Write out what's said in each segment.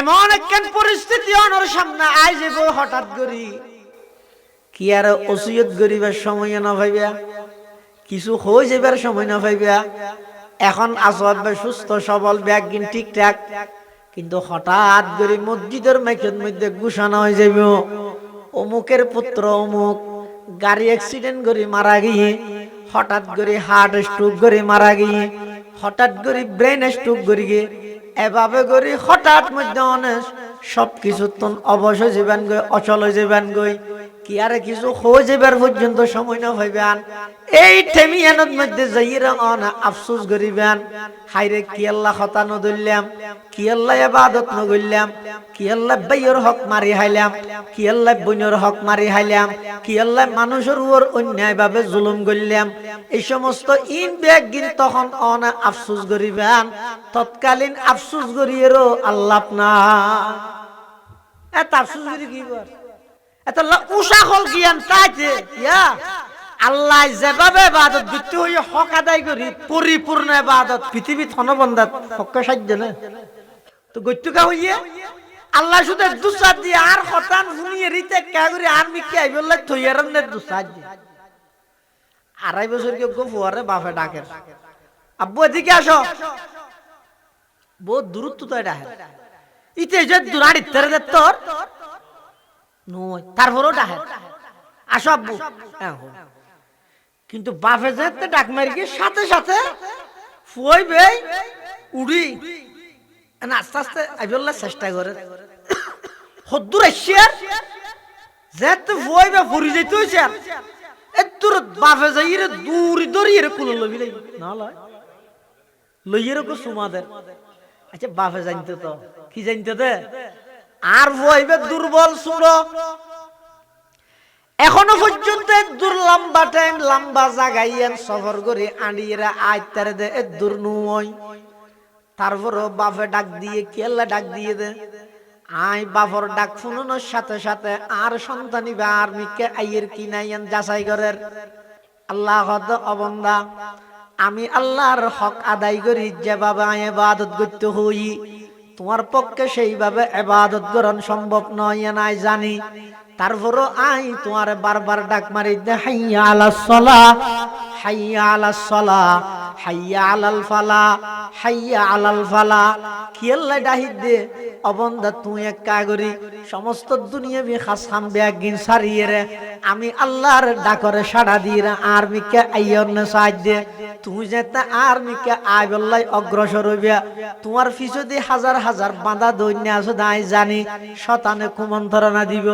এমন একখান পরিস্থিতি অনর সামনে আই যাব হঠাৎ করি কি আর ওসিয়ত গরিবের সময় না ভাইবা কিছু হয়ে যাবার সময় না ভাইবা এখন আসবাব সুস্থ সবল ব্যাগিন ঠিকঠাক কিন্তু হঠাৎ করে মসজিদের মাইকের মধ্যে ঘোষণা হয়ে যাবে অমুকের পুত্র অমুক গাড়ি অ্যাক্সিডেন্ট করে মারা গিয়ে হঠাৎ করে হার্ট স্ট্রোক করে মারা গিয়ে হঠাৎ করে ব্রেন স্ট্রোক করে গিয়ে এভাবে করে হঠাৎ মধ্যে অনেক সবকিছু তো অবশ্য যাবেন গই অচল হয়ে যাবেন গই কি আর কিছু হয়ে যাবার পর্যন্ত সময় না হইবেন এই টেমিয়ানোর মধ্যে যাইরা অনা আফসোস করিবেন হাইরে কি আল্লাহ খতা নদুল্লাম কি আল্লাহ ইবাদত নগইলাম কি আল্লাহ বাইয়ের হক মারি হাইলাম কি আল্লাহ বইনের হক মারি হাইলাম কি আল্লাহ মানুষের উপর অন্যায় ভাবে জুলুম করলাম এই সমস্ত ইন বেগিন তখন অনা আফসোস করিবেন তৎকালীন আফসোস করিয়েরও আল্লাহ আপনা এত আফসোস করি কি বল এত উষা হল জ্ঞান তাইতে ইয়া আল্লাহ যেভাবে ইবাদত করতে হই হক আদায় করি পরিপূর্ণ ইবাদত পৃথিবী থনবন্দাত হক সাধ্য না তো গত্যকা হইয়ে আল্লাহ শুধু দুসাদ দিয়ে আর খতান শুনিয়ে রিতে কাগরি আর মিকে আইবল্লা থইয়ারন নে দুসাদ দিয়ে আড়াই বছর কেউ ফুয়ারে বাপে ডাকে আব্বু এদিকে আসো বহুত দূরত্ব তো এটা ইতে যে দুরাড়ি তেরে দে তোর নয় তারপরও ডাকে আসো আব্বু কিন্তু বাপে যেতে ডাক মারি গিয়ে সাথে সাথে ফুয়াইবে উড়ি আস্তে আস্তে আইবল্লা চেষ্টা করে হদ্দুর আসিয়ার যেতে ফুয়াইবে ফুরি যেতে হয়েছে এতর বাপে যাই রে দূরি দড়িয়ে কুলো লবি না লয় লইয়ের কো সুমাদের আচ্ছা বাপে জানতে তো কি জানতে দে আর ফুয়াইবে দুর্বল সুড়ো এখনো পর্যন্ত দূর লম্বা টাইম লম্বা জাগাইয়েন সফর করে আনিয়েরা আইতারে দে দূর নুই তারপরও বাপে ডাক দিয়ে কেল্লা ডাক দিয়ে দে আই বাপর ডাক শুনানোর সাথে সাথে আর সন্তানি বা আর মিকে আইয়ের কি নাইয়েন যাচাই করের আল্লাহ হদ অবন্দা আমি আল্লাহর হক আদায় করি যেভাবে আমি ইবাদত করতে হই তোমার পক্ষে সেইভাবে ইবাদত করা সম্ভব নয় নাই জানি তারপরও আই তোমার বারবার ডাক মারি দে হাইয়া আলাস সালাহ হাইয়া আলাস সালাহ হাইয়া আলাল ফালা হাইয়া আলাল ফালা কি আল্লাহ ডাহিদ দে অবন্দা তুই এক কাগরি সমস্ত দুনিয়া বি খাসাম বেগিন সারিয়ে রে আমি আল্লাহর ডাকরে সাড়া দিয়ে আর মিকে আইয়র না সাহায্য তুই যেতে আর মিকে আই বললাই অগ্রসর হইবা তোমার পিছনে হাজার হাজার বাঁধা দৈন্য আছে দাই জানি শতানে কুমন্ত্রণা দিব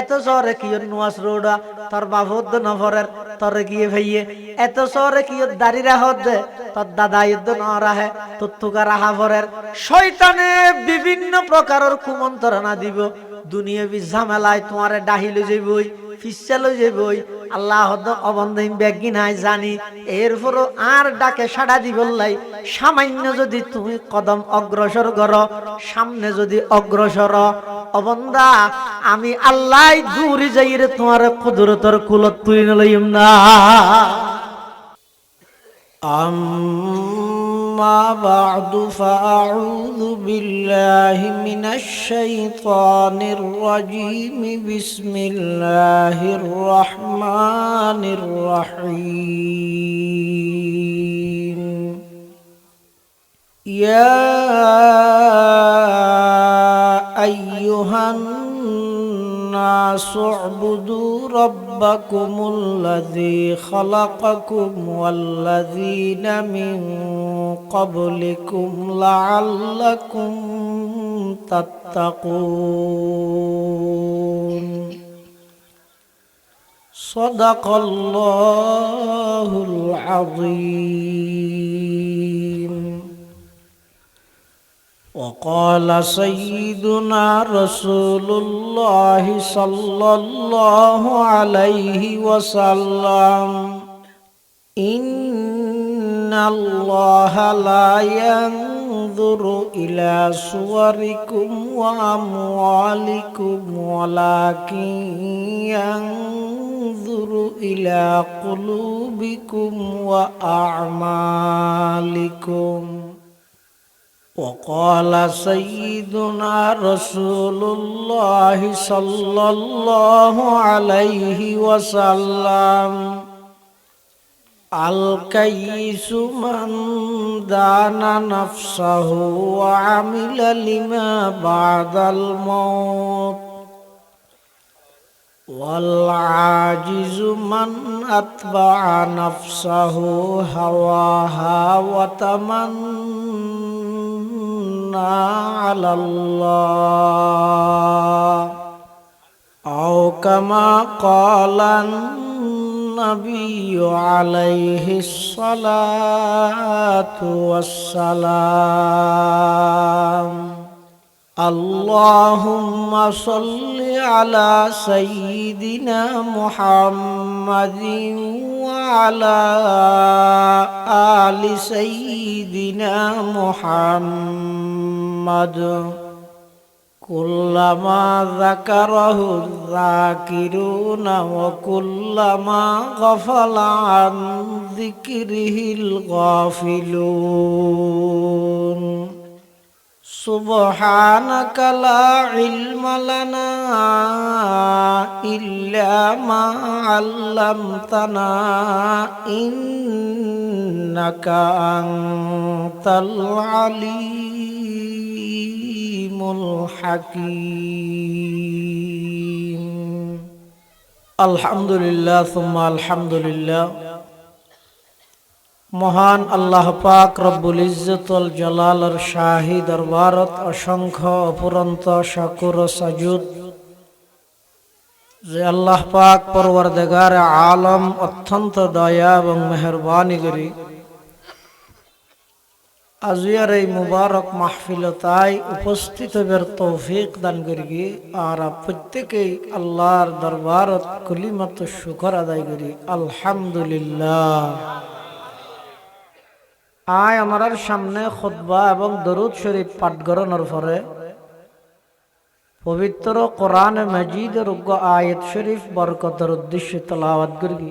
এত সরে কি নোয়াস রোডা তোর বাবুদ্দ নফরের তোর গিয়ে ভাইয়ে এত সরে কি দাড়ি রাহত দে তোর দাদা ইদ্দ ন রাহে তোর তুকা রাহা ফরের শয়তানে বিভিন্ন প্রকারের কুমন্ত্রণা দিব দুনিয়া বি ঝামেলায় তোমারে ডাহিলে যাইবই ফিসালো যাইবই আল্লাহ অবন্ধাইন ব্যাগি নাই জানি এরপরও আর ডাকে সাড়া দিবল্লাই সামান্য যদি তুমি কদম অগ্রসর করো সামনে যদি অগ্রসর অবন্দা আমি আল্লাহ দূরে যাইরে তোমার কুদরতর কুলত তুই লইম না أما بعد فأعوذ بالله من الشيطان الرجيم بسم الله الرحمن الرحيم يا أيها الناس اعبدوا ربكم الذي خلقكم والذين من قبلكم لعلكم تتقون صدق الله العظيم وقال سيدنا رسول الله صلى الله عليه وسلم إن الله لا ينظر إلى صوركم وأموالكم ولكن ينظر إلى قلوبكم وأعمالكم وقال سيدنا رسول الله صلى الله عليه وسلم الكيس من دان نفسه وعمل لما بعد الموت والعاجز من أتبع نفسه هواها وتمنى على الله أو كما قال النبي عليه الصلاة والسلام اللهم صل على سيدنا محمد وعلى آل سيدنا محمد كلما ذكره الذاكرون وكلما غفل عن ذكره الغافلون سبحانك لا علم لنا إلا ما علمتنا إنك أنت العليم الحكيم الحمد لله ثم الحمد لله মহান আল্লাহ পাক রব্বুল ইজ্জত ওয়াল জালালের শাহী দরবারত অসংখ্য অপুরন্ত শাকুর ও সাজুদ যে আল্লাহ পাক পরওয়ারদিগার আলম অত্যন্ত দয়া এবং মেহেরবানি করি আজিয়ার এই মুবারক মাহফিলতায় উপস্থিত হবার তৌফিক দান করি আর প্রত্যেকেই আল্লাহর দরবারত কলিমাত শুকর আদায় করি আলহামদুলিল্লাহ। আয় আমার সামনে খুতবা এবং দরুদ শরীফ পাঠ করানোর পরে পবিত্র কোরআন মাজিদের আয়াত শরীফ বরকতের উদ্দেশ্যে তেলাওয়াত করি।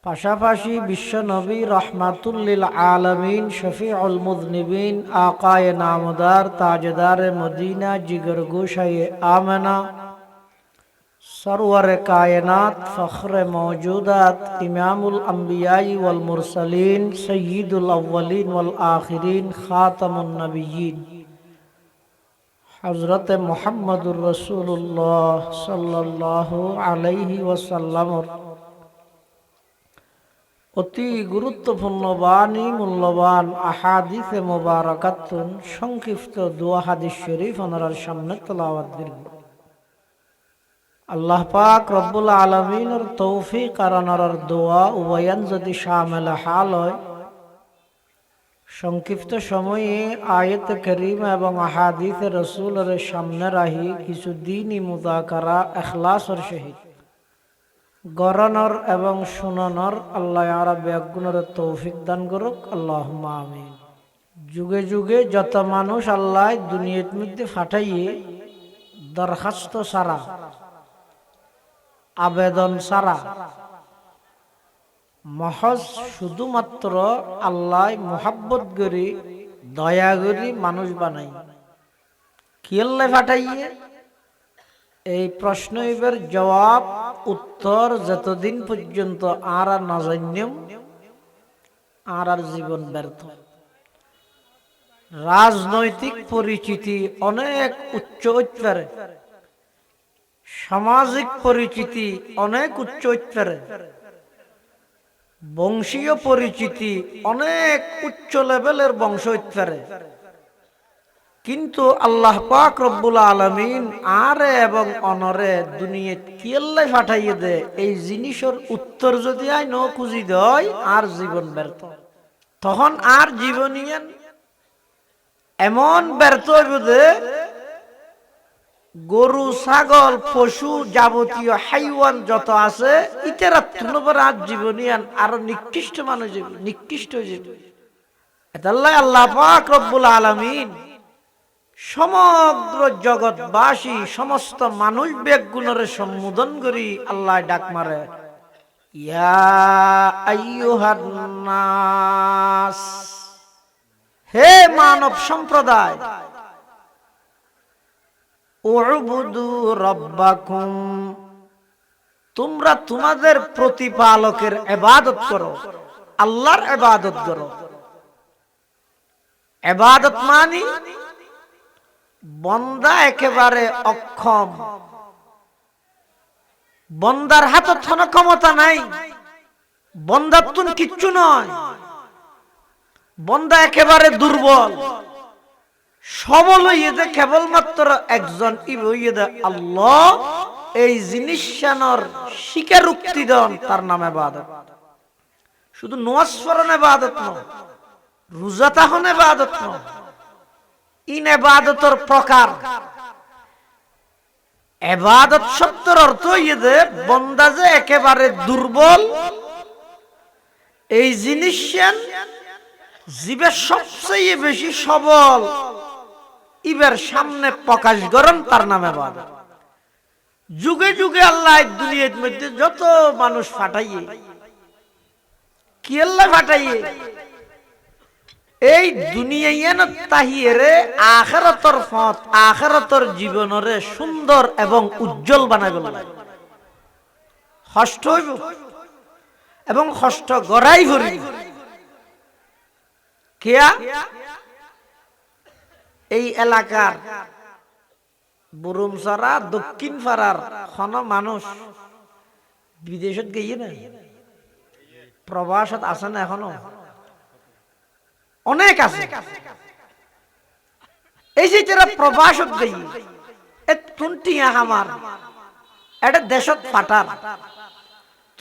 পাশাপাশি বিশ্ব নবী রহমাতুল লিল আলামিন শফিউল মুযনিবিন আকায়ে নামদার তাজদার মদিনা জিগর গোশায়ে আমেনা सरवर कायनात फ़ख्र मौजूदात इमामुल अंबियाई वल मुरसलीन सय्यिदुल अव्वलीन वल आखिरीन खातमुन नबिय्यीन हज़रत मुहम्मदुर रसूलुल्लाह सल्लल्लाहु अलैहि वसल्लम অতি গুরুত্বপূর্ণ বাণী মূল্যবান আহাদিসে মুবারাকাতুন সংক্ষিপ্ত দোয়া হাদিস শরীফ ওনার সামনে তেলাওয়াত করি। আল্লাহ পাক রব্বুল আলামিনের তৌফিক আর আনার দোয়া উভয়ান যদি শামিল হাল হয়, সংক্ষিপ্ত সময়ে আয়াত কারীমা এবং আহাদিসে রাসূলের সামনে রাহি কিছু দ্বীনি মুযাকারা ইখলাসের সহিত গড়ানোর এবং শুনানোর আল্লাহ রাব্বুল আলামিনের তৌফিক দান করুক, আল্লাহুম্মা আমিন। যুগে যুগে যত মানুষ আল্লাহ দুনিয়ার মধ্যে পাঠাইয়ে দরখাস্ত সারা আবেদন সারা মহজ শুধুমাত্র আল্লাহ মোহাব্বত করি দয়া করি মানুষ বানাই কি আল্লাহ পাঠাইয়ে এই প্রশ্ন এবার জবাব উত্তর যতদিন পর্যন্ত আর না জানিম আর জীবন ব্যর্থ। রাজনৈতিক পরিচিতি অনেক উচ্চ উচ্চারে, সামাজিক পরিচিতি অনেক উচ্চ উচ্চারে, বংশীয় পরিচিতি অনেক উচ্চ লেভেলের বংশ উচ্চারে, কিন্তু আল্লাহ পাক রব্বুল আলামিন আরে এবং অনরে দুনিয়াত কি আল্লাহ পাঠাইয়ে দে এই জিনিসের উত্তর যদি আই ন খুঁজি দেয় আর জীবন ব্যর্থ। তখন আর জীবনিয়ান এমন ব্যর্থ হইব যে গরু ছাগল পশু যাবতীয় হাইওয়ান যত আছে ইতারা তুলবার আর জীবনিয়ান আরো নিকৃষ্ট মানুষ নিকৃষ্ট যাবে। এতাল্লাহ আল্লাহ পাক রব্বুল আলামিন সমগ্র জগৎবাসী সমস্ত মানুষ বেগুণরে সম্বোধন করি আল্লাহ ডাক মারে, ইয়া আইয়ুহান নাস, হে মানব সম্প্রদায়, উবুদু রাব্বাকুম, তোমরা তোমাদের প্রতিপালকের ইবাদত করো, আল্লাহর ইবাদত করো। ইবাদত মানে বন্দা একেবারে অক্ষম, বন্দার হাতে কোনো ক্ষমতা নাই, বন্দার তুন কিচ্ছু নয়, বন্দা একেবারে দুর্বল। সবল হইয়ে কেবলমাত্র একজন ইবইদে আল্লাহ, এই জিনিস জানার স্বীকারোক্তি দেন, তার নাম ইবাদত। শুধু নামাজ পড়ানো ইবাদত নয়, রোজা তাহন ইবাদত নয়, ইন ইবাদতের প্রকার। ইবাদত শব্দের অর্থ হইয়ে বন্দা যে একেবারে দুর্বল, এই জিনিস জীবের সবচেয়ে বেশি সবল ইবের সামনে প্রকাশ করেন, তার নাম ইবাদত। যুগে যুগে আল্লাহ দুনিয়ার মধ্যে যত মানুষ ফাটাইয়ে, কি আল্লাহ ফাটাইয়ে এই দুনিয়ায় তাহিরে আখিরাতের পথ, আখিরাতের জীবনরে সুন্দর এবং উজ্জ্বল বানাইব। কষ্ট হইব এবং কষ্ট গড়াই ভরি কেয়া এই এলাকার বুরুমসরা দক্ষিণ পাড়ার কোন মানুষ বিদেশত গিয়ে না, প্রবাসত আছে না, এখনো অনেক আছে। এই যে যারা প্রবাসত গিয়ে তুনটিয়া আমার এটা দেশত ফাটার,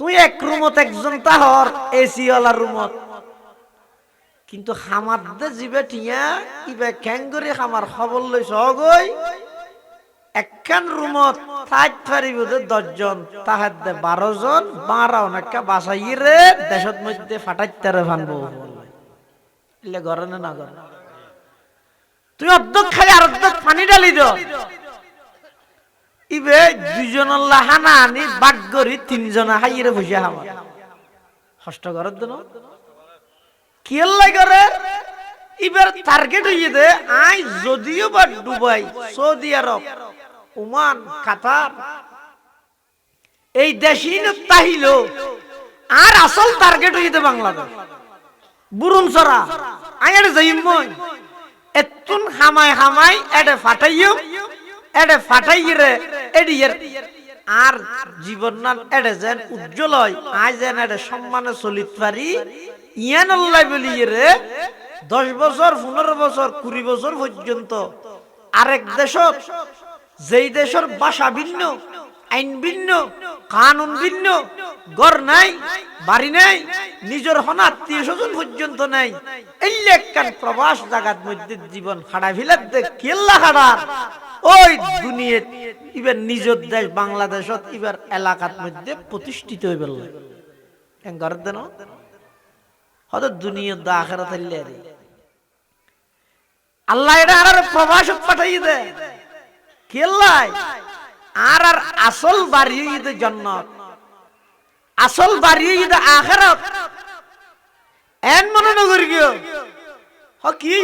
তুই এক রুমত একজন তাহর এসি ওয়ালা রুমত, কিন্তু খামার দে জিবে টিয়া ইবে ক্যাঙ্গুরি খামার খবর লই সগই একখান রুমত থাক পারিব 10 জন, তাহার দে 12 জন, 12 অনেকটা বাসাইরে দেশত মধ্যে ফাটাইতারে ভানবো ইলে ঘরে না ঘরে। তুই অর্ধেক খালি আর অর্ধেক পানি ঢালি দ, ইবে 2 জনের লাহানা আনি বাগগরি 3 জনা হাইরে বসে আমার কষ্ট করার জন্য কি আল্লাহ করে। এবার টার্গেট হইয়ে দে আই যদিও বা দুবাই, সৌদি আরব, ওমান, কাতার এই দেশই তাহিল, আর আসল টার্গেট হইয়ে দে বাংলাদেশ বুরুমসরা। আয়ের যাইমই এতুন হামাই হামাই এডে ফাটাইও, এডে ফাটাইরে এডিয়ের আর জীবন না এডে যেন উজ্জ্বল হয়, আই যেন এডে সম্মানে চলিত পারি। ইয়ান আল্লাহ বলিয়ে রে 10 বছর, 15 বছর, 20 বছর পর্যন্ত আরেক দেশত, যেই দেশের ভাষা ভিন্ন, আইন ভিন্ন, কানুন ভিন্ন, ঘর নাই, বাড়ি নাই, নিজের হন আত্মীয় স্বজন পর্যন্ত নাই, এই একখান প্রবাস জাগাত মধ্যে জীবন খাড়া ফিলার দে কেল্লা খাড়ার ওই দুনিয়া এবার নিজের দেশ বাংলাদেশত এবার এলাকার মধ্যে প্রতিষ্ঠিত হয়ে গেল। ঘর দেন হয়তো দুনিয়ার দা আখেরাত আল্লাহ এটা আর প্রবাসক পাঠাইয়ে দে কেল্লাই আর আর আসল বাড়ি দে জান্নাত, আসল বাড়ি দে আখেরাত। এন মনে নগর গিয়ে কি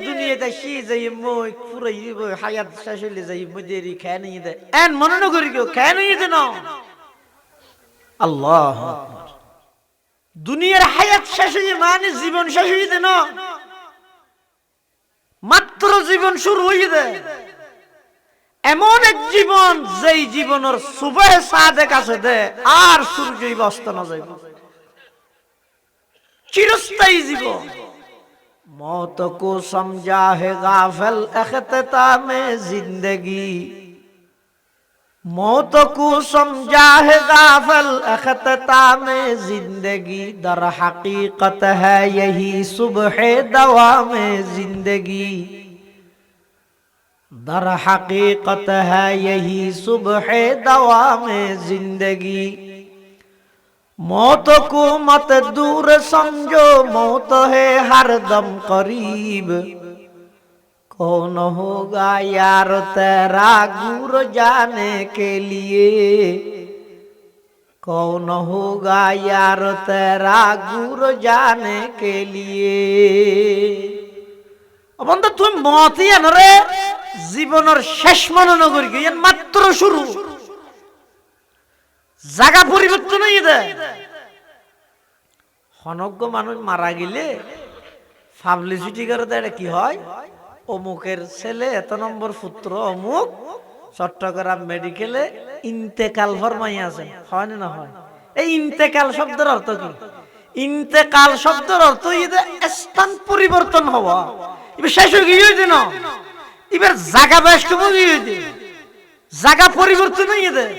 দুনিয়াতে সি যাই মই পুরাই হায়াত শেষ হইলে যাই মদেরি খেয়ে নিয়ে দে, এন মনে নগর গিয়ে খেয়ে নিয়ে দে না। আল্লাহ দুনিয়ার হায়াত শেষ হয়ে মানে জীবন শেষ হয়ে দে না, মাত্র জীবন শুরু হয়ে দে। এমন এক জীবন যেই জীবনের সুবহ সাদেক আছে দে আর সূর্যই অস্ত না যাইব, চিরস্থায়ী জীবন। मौत को समझा है गाफिल इख्तितामे जिंदगी, मौत को समझा है गाफिल इख्तितामे जिंदगी, दर हकीकत है यही सुबह दवामे जिंदगी, दर हकीकत है यही सुबह दवामे जिंदगी। मौत को मत दूर समझो, मौत है हर दम करीब, कौन होगा यार तेरा गुर जाने के लिए, कौन होगा यार तेरा गुर जाने के लिए। বন্ধু তুমি মতি আনরে জীবনের শেষ মনে নগরী গিয়ে মাত্র শুরু জায়গা পরিবর্তন হয়ে দেয় হনজ্ঞ মানুষ মারা গেলে পাবলিসিটি করে দেয় কি হয় অমুকের ছেলে এত নম্বর পুত্র অমুক চট্টগ্রাম মেডিকেলে ইন্তেকাল ফরমাই আছে হয় না হয় এই ইন্তেকাল শব্দের অর্থ কি ইন্তেকাল শব্দের অর্থ স্থান পরিবর্তন হওয়া এবার শেষ হয়ে গিয়ে না এবার জায়গা ব্যস্ত গিয়ে জায়গা পরিবর্তন হয়ে দেয়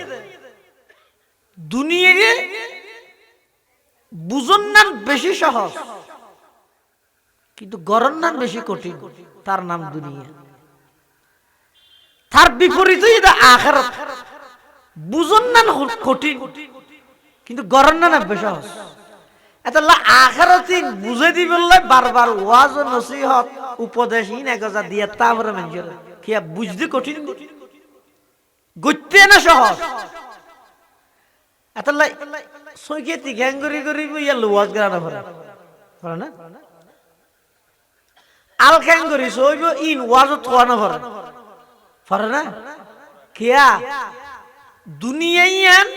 দুনিয়াকে বুঝন নাম বেশি সহজ কিন্তু গরম নাম বেশি কঠিন তার নাম দুনিয়া তার বিপরীত আখিরাত বুঝন নাম কঠিন কিন্তু গরম নাম বেশি সহজ এতলা আখিরাত বুঝে দি বললে বারবার ওয়াজ ও নসিহত উপদেশ ইনা গজা দিয়া তারপরে মানুষের কি বুঝতে কঠিন গইতে না সহজ এতলা সৈকেতি গ্যাঙ্গরি করি ইয়া ওয়াজ গানা পড়ে না আল গ্যাঙ্গরি সইব ইন ওয়াজ তোয়ানো পড়ে না কিয়া দুনিয়াইয়ান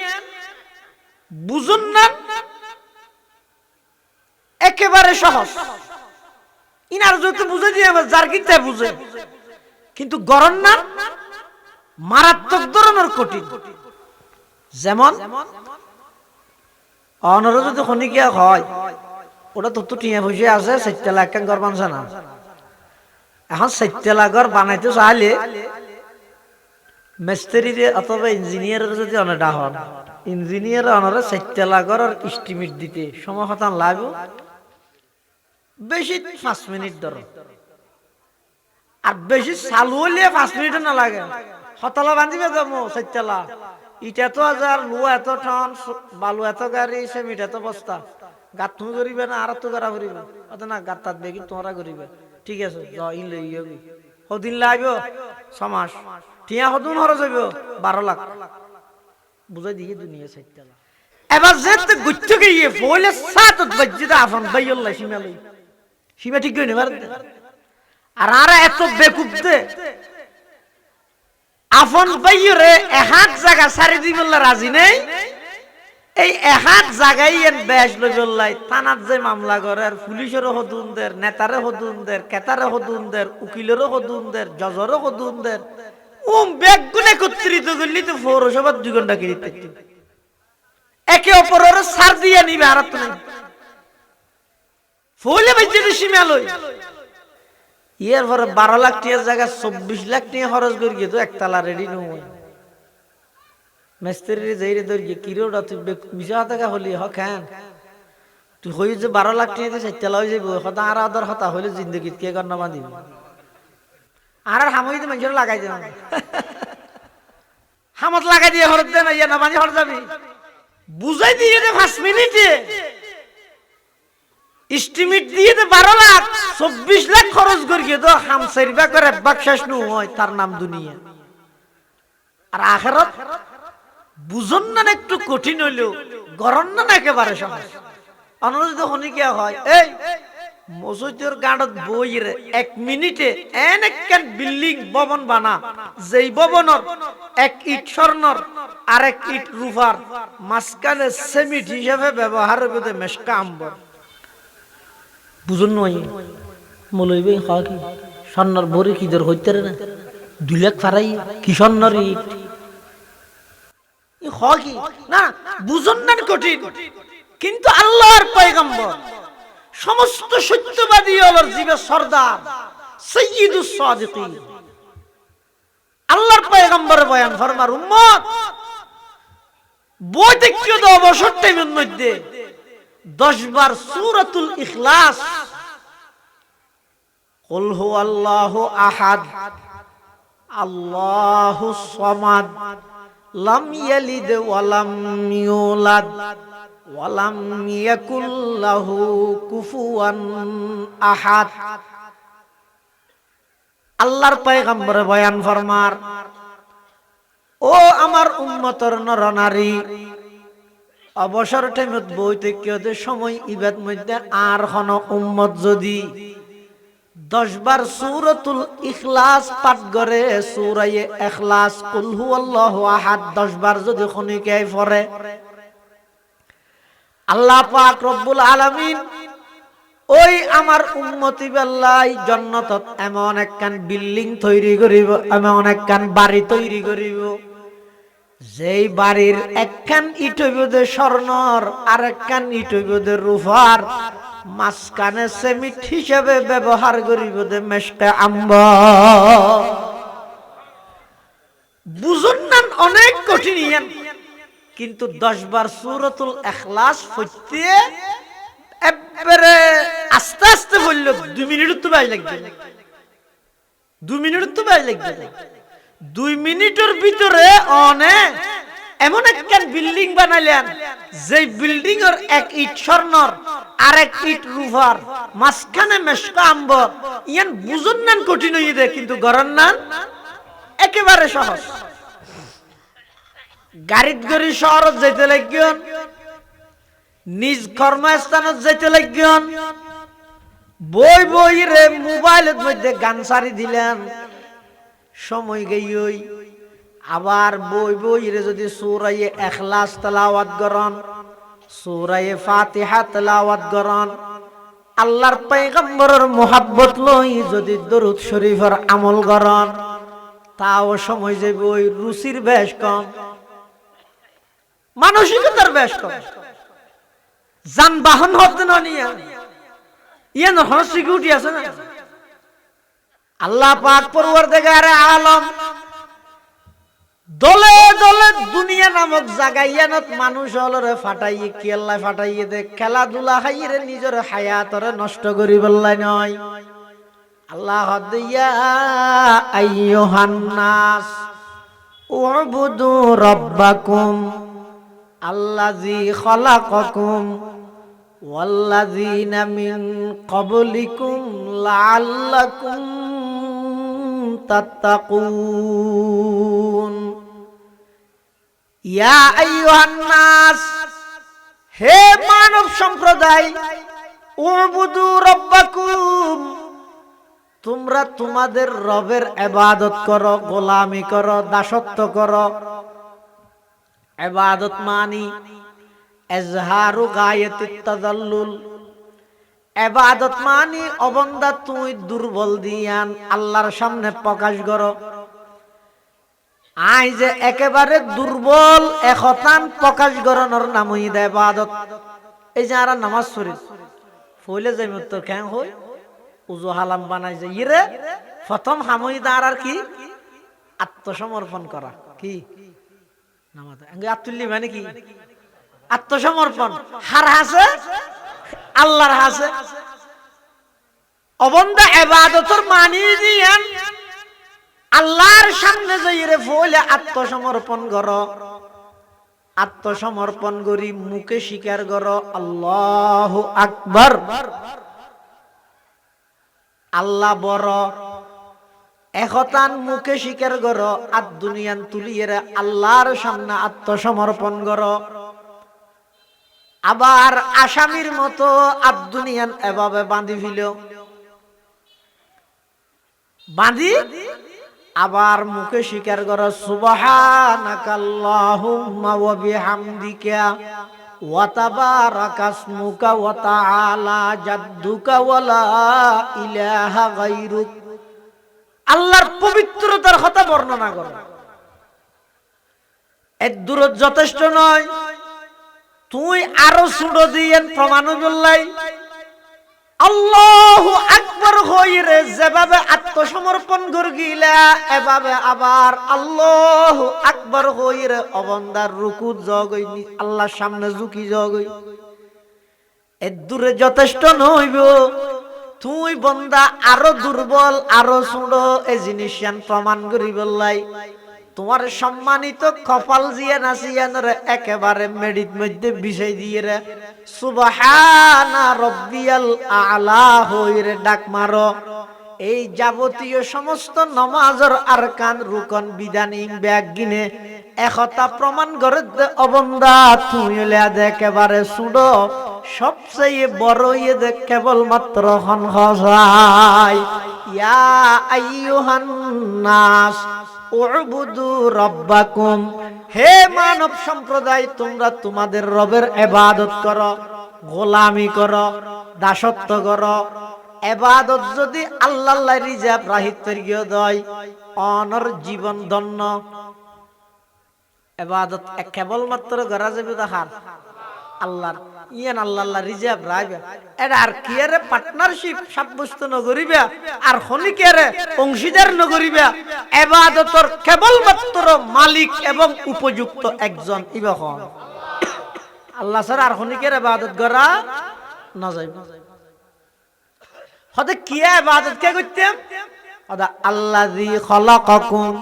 বুঝুন না একেবারে সহজ ইনার যদি বুঝে দিয়ে যার কিতে বুঝে কিন্তু গরম না মারাত্মক ধরনের কঠিন যেমন অনর যদি খনিকিয়া হয় ওটা তো টিয়া বসে আছে 4 লাখ ঘর বানছে না এখন 4 লাখ ঘর বানাইতে চাইলে মিস্ত্রি অথবা ইঞ্জিনিয়ারের যদি অনেকটা হন ইঞ্জিনিয়ার অনরে 4 লাখ ঘর এস্টিমেট দিতে সময় হতান লাগবে বেশি 5 মিনিট ধরো আর বেশি চালু হইলে 5 মিনিট না লাগে হতলা বান্ধিবে যাবো 4 লাখ ইটা তো হাজার লোয়া এত টন বালু এত গাড়ি সেমিট এত বস্তা গাত তুমি করিবে না আর তো গাড়া করিবে অত না গাত তাত বেগি তোমরা করিবে ঠিক আছে ইন লই যাবি হদিন লাগবে 6 মাস টিয়া হদুন খরচ হইব 12 লাখ বুঝাই দিয়ে দুনিয়া 4 লাখ এবার যেতে গুচ্ছ গিয়ে বলে সাতত বজ্জিদা আফন বাইল্লাহ সীমালই সীমা ঠিক কই নেবার আর এত বেকুব দে আফন বাইরে এক জায়গা সারি দিবল্লা রাজি নেই এই এক জায়গায় এন বেশ লইবল্লাই থানাত যে মামলা করে আর পুলিশেরও হদুনদের নেতারে হদুনদের কেতারে হদুনদের উকিলেরও হদুনদের জজরও হদুনদের বেগুন একত্রিত করলি তো পৌরসভার 2 ঘন্টা কিনিতে একে অপরের সার দিয়ে নিবে আর তো নেই ফলে বেঁচে সীমা লই ইয়ার পরে 12 লাখ টাকার জায়গা 24 লাখ টাকা খরচ করি গিয়ে তো একতলা রেডি নয় মিস্ত্রি যাইরে ধরিয়ে কিরোটা তুই মিশা টাকা হলি হ্যান তুই হই যে 12 লাখ টাকা দিয়ে 4 হয়ে যাবো হতা আর আদর হতা হইলে জিন্দগিত কে গন্না বাঁধিব আর হামইতে মানুষের লাগাই দেব হামত লাগাই দিয়ে হরত দে না ইয়া না বানি হর যাবি বুঝাই দিয়ে দে 5 মিনিটে এস্টিমেট দিয়ে দে 12 লাখ 24 লাখ খরচ করিয়ে তো হামসাইরবা করে বাকশাস নু হয় তার নাম দুনিয়া আর আখিরাত বুঝন না একটু কঠিন হইলো গরম না একেবারে সহজ অনুরোধ হনিকিয়া হয় এই মসজিদের গাঁডত বইরে 1 মিনিটে এনেকখান বিল্ডিং ভবন বানা যেই ভবনের 1 ইট স্বর্ণর আর 1 ইট রূপার মাঝখানে সিমেন্ট হিসেবে ব্যবহার হবে মেশকা আম্বর বুঝুন নয় মলইবে হয় কি স্বর্ণর ভরি কি দর হইতে না 2 লাখ ফারাই কি স্বর্ণর ইট ই হয় কি না বুঝুন না কঠিন কিন্তু আল্লাহর পয়গম্বর সমস্ত সত্যবাদী আল্লাহর জীবের সরদার সাইয়্যিদুস সাদিকিন আল্লাহর পয়গম্বরের বয়ান ফরমার উম্মত বৈদিক্য অবসর টাইমের মধ্যে 10 বার সূরাতুল ইখলাস কুল হুয়াল্লাহু আহাদ আল্লাহুস সামাদ লাম ইয়ালিদ ওয়া লাম ইউলাদ ওয়া লাম ইয়াকুল লাহু কুফুয়ান আহাদ আল্লাহর পয়গম্বর বয়ান ফরমার ও আমার উম্মতের নরনারী অবসর টাইমত বৈতক্যদের সময় ইবাদত মধ্যে আর কোন উম্মত যদি 10 বার সূরাতুল ইখলাস পাঠ করে, সূরা ইখলাস কুল হুয়াল্লাহু আহাদ 10 বার যদি খনিকায় পড়ে, আল্লাহ পাক রব্বুল আলামিন ওই আমার উম্মতি বেল্লাই জান্নাতত এমন একখান বিল্ডিং তৈরি করিব, এমন একখান বাড়ি তৈরি করিব, যেই বাড়ির একখান ইট হইব দে স্বর্ণর, আর একখান ইট হইব দে রূপার, মাঝখানে সিমেন্ট হিসেবে ব্যবহার করিব দে মেশকে আম্বর। বুঝুন না অনেক কঠিন ইয়ান, কিন্তু 10 বার সূরাতুল ইখলাস পড়তে একবারে আস্তে আস্তে বলল 2 মিনিট তো বাই লাগবে, 2 মিনিট তো বাই লাগবে। 2 মিনিটের ভিতরে অনেক এমন একখান বিল্ডিং বানাইলেন, যে বিল্ডিং এর এক ইট স্বর্ণর, আর এক ইট রূপার, মাঝখানে মেশকা আম্বর। ইয়ান বুঝুন না কঠিন হয়ে যায়, কিন্তু গরন না একেবারে সহজ। গাড়িত গড়ি শহরত যাইতে লাগিয়ন, নিজ কর্মস্থানত যাইতে লাগিয়ন, বই বই রে মোবাইলের মধ্যে গান সারি দিলেন, সময় গেই। আবার বই বই রে যদি সূরা ইখলাস তেলাওয়াত করন, সূরা ফাতিহা তেলাওয়াত করন, আল্লাহর পয়গম্বরের মুহাব্বত লই যদি দরুদ শরীফের আমল করন, তাও সময় যাইব। ওই রুচির বেশ কম, মানসিকতার বেশ কম, যানবাহন হতে নিয়া ইয়ান সিকিউরিটি আছে না। আল্লাহ পাক পরওয়ারদিগারে আলম দলে দলে দুনিয়া নামক জাগাইয়ানত মানুষ হলরে ফাটাইয়ে কি আল্লাহ ফাটাইয়ে দে, খেলাধুলা হাইরে নিজের হায়াতরে নষ্ট করি বললাই নয়। আল্লাহ দিয়া আইয়ুহান নাস উবুদু রাব্বাকুম আল্লাযী খালাকাকুম ওয়াল্লাযীনা মিন ক্বাবলিকুম লাআল্লাকুম তাত্তাকুন। ইয়া আইয়ুহান নাস, হে মানব সম্প্রদায়, উবুদু রাব্বাকুম, তোমরা তোমাদের রবের ইবাদত করো, গোলামি করো, দাসত্ব করো। ইবাদত মানি ইজহারু গায়াতিত তাযাল্লুল, ইবাদত মানি অবন্দা তুই দুর্বল দিয়ান আল্লাহর সামনে প্রকাশ করো। আই যে একেবারে দুর্বল একতান প্রকাশ করানোর নাম হইছে ইবাদত। এই যে আর নামাজ পড়ি ফইলে যাই মত কেন হই উজু হালাম বানাই যে ইরে প্রথম হামইদার আর কি আত্মসমর্পণ করা। কি নামাজ আত্মলি মানে কি আত্মসমর্পণ, হার হাসে আল্লাহর হাসে। অবন্দা ইবাদতর মানি দিয়ান আল্লাহর সামনে যাইরে ফইলে আত্মসমর্পণ করো। আত্মসমর্পণ করি মুখে স্বীকার করো আল্লাহু আকবার, আল্লাহ বড়, একতান মুখে স্বীকার করো। আর দুনিয়ান তুলিয়ে আল্লাহর সামনে আত্মসমর্পণ করো। আবার আসামির মতো আর দুনিয়ান এভাবে বাঁধি ফিল, বাঁধি আবার মুখে স্বীকার করো সুবহানাকাল্লাহুম্মা ওয়া বিহামদিকা ওয়া তাবারাকা ইসমুকা ওয়া তাআলা জাদ্দুকা ওয়া লা ইলাহা গায়রুক। আল্লাহর পবিত্রতার কথা বর্ণনা করো। এর দূরত যথেষ্ট নয়, তুই আরো ছুড়ো দিয়েন প্রমাণ বললাই আল্লাহু আকবার হইরে যেভাবে আত্মসমর্পণ করগিলা এভাবে আবার আল্লাহু আকবার হইরে অবন্দার রুকুত জগই আল্লাহর সামনে ঝুঁকি জগই। এর দূরে যথেষ্ট নইব, তুই বন্দা আরো দুর্বল আরো ছোড়ো এই জিনিস প্রমাণ করি বললাই। তোমার সম্মানিত কপাল জিয়ান আসিয়ান রে একেবারে মেডিট মধ্যে বিষয় দিয়ে রে সুবহানা রব্বিয়াল আলা হইরে ডাক মারো। এই যাবতীয় সমস্ত নমাজের আরকান রুকন বিধান ব্যাগ গিনে একতা প্রমাণ করে অবন্দা তুই একেবারে সুড়ো সবচেয়ে বড় ঈদ কেবলমাত্র হয় ইয়া আইয়ুহান নাস উবুদু রাব্বাকুম, হে মানব সম্প্রদায় তোমরা তোমাদের রবের ইবাদত করো, গোলামি করো, দাসত্ব করো। ইবাদত যদি আল্লাহর রিজাব রাহিত করিয়ে দেয় অনর জীবন ধন্য। ইবাদত কেবলমাত্র করা যাবে তাহার আল্লাহর, ইয়ান আল্লাহ রিজাব রাইবে। এটা আর কি এর পার্টনারশিপ সাব্যস্ত নগরিবে আর খনিকের অংশীদার নগরিবে। ইবাদতর কেবলমাত্র মালিক এবং উপযুক্ত একজন ইবাহন আল্লাহ ছাড়া। আর খনিকের ইবাদত করা না যাইবে। হতে কি ইবাদত কে করতেম? ওদা আল্লাযী খলাকাকুম,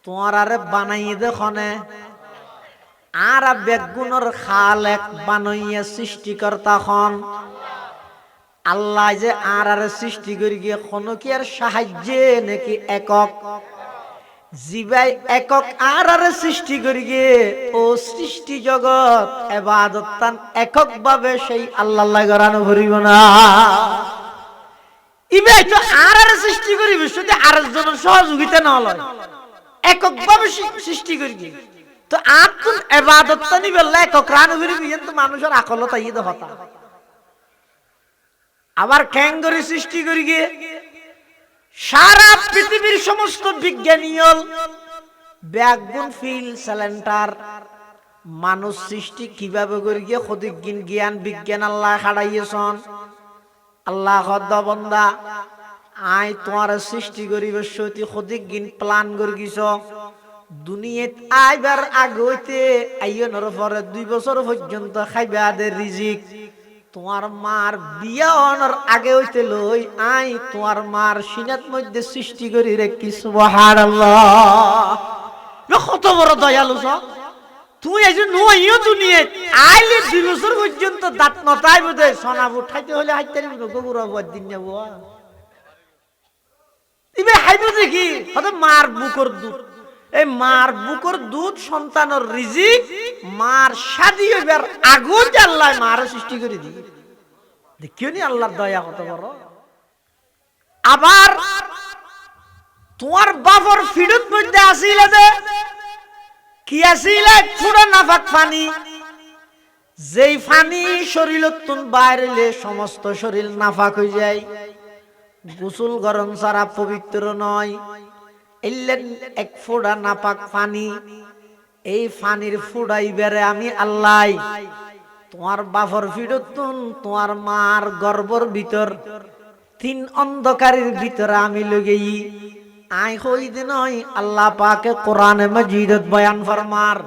তোমারে বানাইয়ে দেখনে, আর বেগুনের খালেক বানাইয়া সৃষ্টিকর্তা হন আল্লাহ। যে আর সৃষ্টি করি গিয়ে কোনো কি আর সাহায্যে নাকি একক জীবাই একক আর সৃষ্টি করি গিয়ে ও সৃষ্টি জগৎ ইবাদত তান একক ভাবে সেই আল্লাহ গরানো ভরিব না। ইবে তো আর সৃষ্টি করিব শুধু আর জন সহযোগিতা না লয়, একক ভাবে সৃষ্টি করি গিয়ে তো আতুন ইবাদত তানি বললে একক রানো ভরিব। কিন্তু মানুষের আকল তাই তো হতা আবার ক্যাঙ্গরি সৃষ্টি করি গিয়ে সারা পৃথিবীর সমস্ত বিজ্ঞানীল ব্যাগুন ফিল সিলিন্ডার মানুষ সৃষ্টি কিভাবে করি গিয়ে খদিজ্ঞান জ্ঞান বিজ্ঞান আল্লাহ খাড়াইয়েছন। আল্লাহ হদ্দ বন্দা আই তোমার সৃষ্টি করিবে সত্যি খদিজ্ঞান প্ল্যান করি গিয়েছ দুনিয়াত আইবার আগে হইতে আইয়নের পরে 2 বছর পর্যন্ত খাইবে আদের রিজিক। তোমার মার বিয়া হওয়ার আগে হইতে লই আই তোমার মার সিনাত মধ্যে সৃষ্টি করি রেখি। সুবহানাল্লাহ, কত বড় দয়ালু তুই একজন নইও দুনিয়াত আইলে 2 বছর পর্যন্ত দাঁত নতাই বোধ সোনা উঠাইতে হলে হাইতে গোবর অবদ দিন যাব ইবে হাইব দেখি হয়তো মার বুকর দুধ। এই মার বুকর দুধ সন্তানের রিজিক মার শাদী হইবার আগেও যে আল্লাহ মার সৃষ্টি করে দিয়ে দেখিও নি আল্লাহর দয়া কত বড়। আবার তোমার বাপর ফিডুত মধ্যে আসিলে যে কি আসিলে পুরো নাফাক পানি, যেই পানি শরীরত বাইরেলে সমস্ত শরীর নাফাক হয়ে যায়। গোসল গরম ছাড়া পবিত্র নয়। এলেন এক ফোঁটা নাপাক পানি, এই পানির ফুড়াই বেড়ে আমি আল্লাহ তোমার বাপর ফিরতুন তোমার মার গর্ভর ভিতর 3 অন্ধকারের ভিতরে আমি লগেই আই হই দিন আল্লাহ পাকে কোরআনে মাজিদত বয়ান ফরমার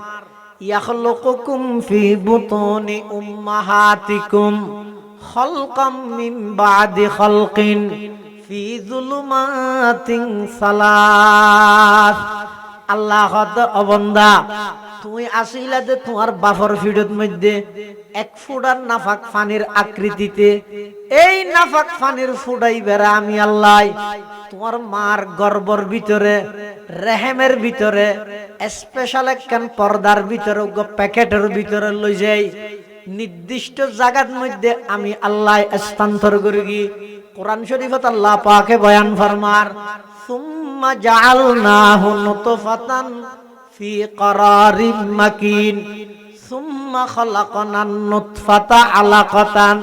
ইয়াখলুকুকুম ফি বুতুনি উম্মাহাতিকুম খালকাম মিন বাদি খালকিন ফি যুলুমাতিন সালাস। আল্লাহ হদ অবন্দা তুমি আসিলা যে তোমার বাপর ফিডত মধ্যে এক ফুটার নাফাক পানির আকৃতিতে, এই নাফাক পানির ফুটাই বেড়া আমি আল্লাহ তোমার মার গর্ভর ভিতরে রেহেমের ভিতরে স্পেশাল একখান পর্দার ভিতরে প্যাকেটের ভিতরে লই যাই নির্দিষ্ট জায়গার মধ্যে আমি আল্লাহ স্থানান্তর করি গি। কোরআন শরীফত আল্লাহ পাকে বয়ান ফরমার সুম্মা জাআলনাহু নুতফাতান ফি ক্বারারিম মাকিন সুম্মা খালাকনান নুতফাতা আলাকাতান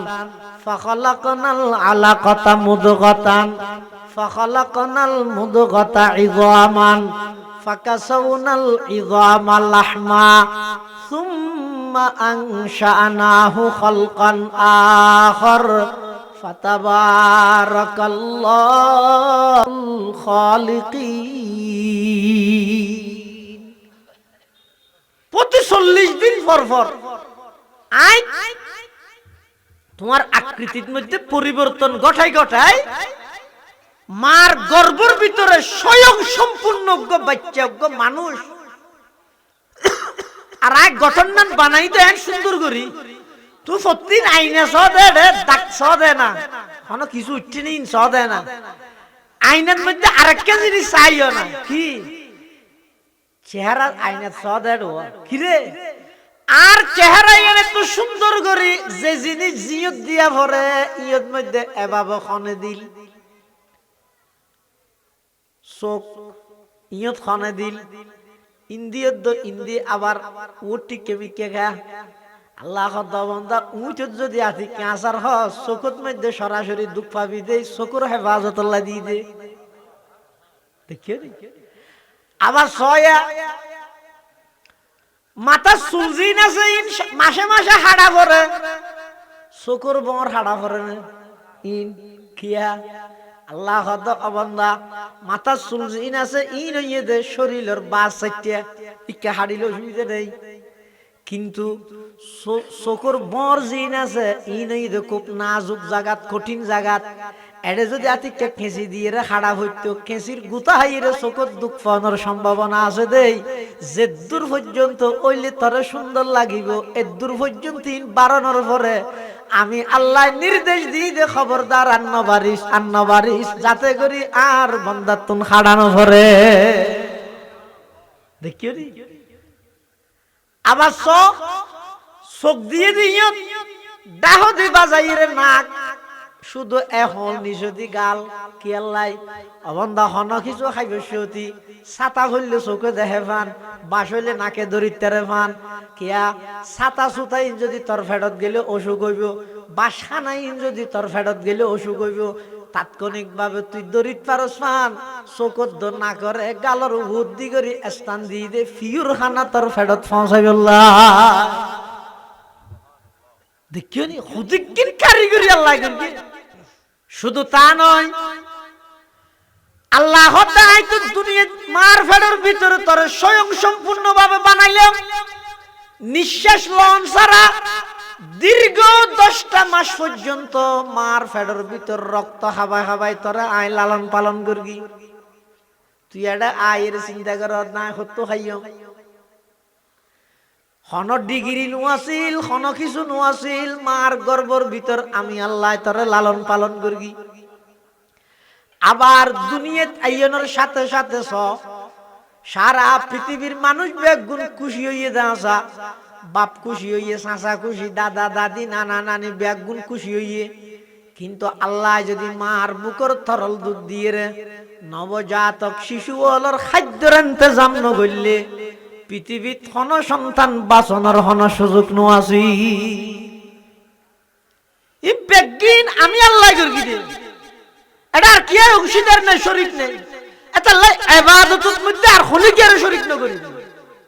ফাখালাকনাল আলাকাতা মুদগাতান ফাখালাকনাল মুদগাতা ইযামান ফাকাসাউনাল ইযামা লাহমা সুম্মা আনশানাহু খালকান আখার ফাতাবারাকাল্লাহুল খালিকিন। প্রতি 40 দিন পর পর আই তোমার আকৃতির মধ্যে পরিবর্তন ঘটাই মার গর্ভের ভিতরে স্বয়ং সম্পূর্ণ বাচ্চা মানুষ আর এক গঠন নাম বানাই দেন সুন্দর করি। তুই সত্যি আইনে সদে দাগ সদে না কোনো কিছু উঠছে নি সদে না। আইনের মধ্যে আরেকটা জিনিস চাইও না কি চেহারা আইনে সদে কিরে আর চেহারা এত সুন্দর করে যে জিনিস জিয়ত দিয়া ভরে ইয়ত মধ্যে এভাবে খনে দিল চোখ ইয়ত খনে দিল ইন্দিয়ত ইন্দি আবার উঠি কেমিকে গা আল্লাহ বন্দা উঠত যদি আছি ক্যান্সার হ চকুত মধ্যে সরাসরি দুঃখ পাবি দে চকুর হেফাজত আল্লাহ দিয়ে দে দেখিও আবার ছয়া মাথা সুলজিন আছে মাসে মাসে হাড়া পরে চকুর বর হাড়া পরে না ইন খিয়া আল্লাহ অবন্দা মাথা সুলজিন আছে ইন হইয়ে দে শরীরের বাস চাইটিয়া ইকা হাড়িল অসুবিধা নেই কিন্তু চকুর বর জিন আছে ইন হইয়ে দে খুব নাজুক জাগাত কঠিন জাগাত এড়ে যদি আতিকে খেঁচি দিয়ে রে হাড়া হইতো খেঁচির গুতা হাইরে চকুর দুঃখ পাওয়ার সম্ভাবনা আছে দেই যে দূর পর্যন্ত ওইলে তরে সুন্দর লাগিব এদূর পর্যন্ত বাড়ানোর পরে আমি আল্লাহ নির্দেশ দিই দে খবরদার আন্ন বারিস যাতে করি আর বন্দার তুন হাড়ানো পরে দেখিও নি আবার চোখ দিয়ে দিও দাহ দি বাজাইরে নাক শুধু এখন নিজদি গাল কি আল্লাহ অবন্ধা হন কিছু খাইব সতি ছাতা হইলে চোখে দেখে ফান বাস হইলে নাকে দরিদ্রে ফান কিয়া ছাতা সুতাই যদি তোর ফেরত গেলে অসুখ হইব বাসানাই যদি তোর ফেরত গেলে অসুখ হইব তাৎক্ষণিক ভাবে তুই দরিদ পারস ফান চোখত দর না করে গালর বুদ্ধি করি স্থান দিয়ে দে ফিউর খানা তোর ফেরত পৌঁছাইব দেখিও নি হুদিকিন কারিগরি আল্লাহ করবে শুধু তা নয় আল্লাহ তো দুনিয়া মার ফেডের ভিতরে তোর স্বয়ং সম্পূর্ণ ভাবে বানাইলাম নিঃশ্বাস লন ছাড়া দীর্ঘ 10টা মাস পর্যন্ত মার ফেডের ভিতর রক্ত হাবায় হাবায় তোরা আই লালন পালন করবি তুই এটা আয়ের চিন্তা কর না হতো খাইও হন ডিগ্রি নোয়াছিল হন কিছু নোয়াছিল মার গর্ভর ভিতর আমি আল্লাহ তোরে লালন পালন করি আবার দুনিয়াত আইয়নের সাথে সাথে সারা পৃথিবীর মানুষ বেগুন খুশি হইয়ে যাসা বাপ খুশি হইয়ে চাচা খুশি দাদা দাদি নানা নানি বেগুন খুশি হইয়ে কিন্তু আল্লাহ যদি মার বুকর তরল দুধ দিয়ে রে নবজাতক শিশু হলর খাদ্যর ইন্তজাম নগরলে পৃথিবীত হন সন্তান বাঁচানোর হন সুযোগ নোয়াছি আমি আল্লাহ করি দে এটা আর কি আর অংশীদার নাই শরীক নেই এটা ইবাদতের মধ্যে আর হলে কি আর শরীক না করি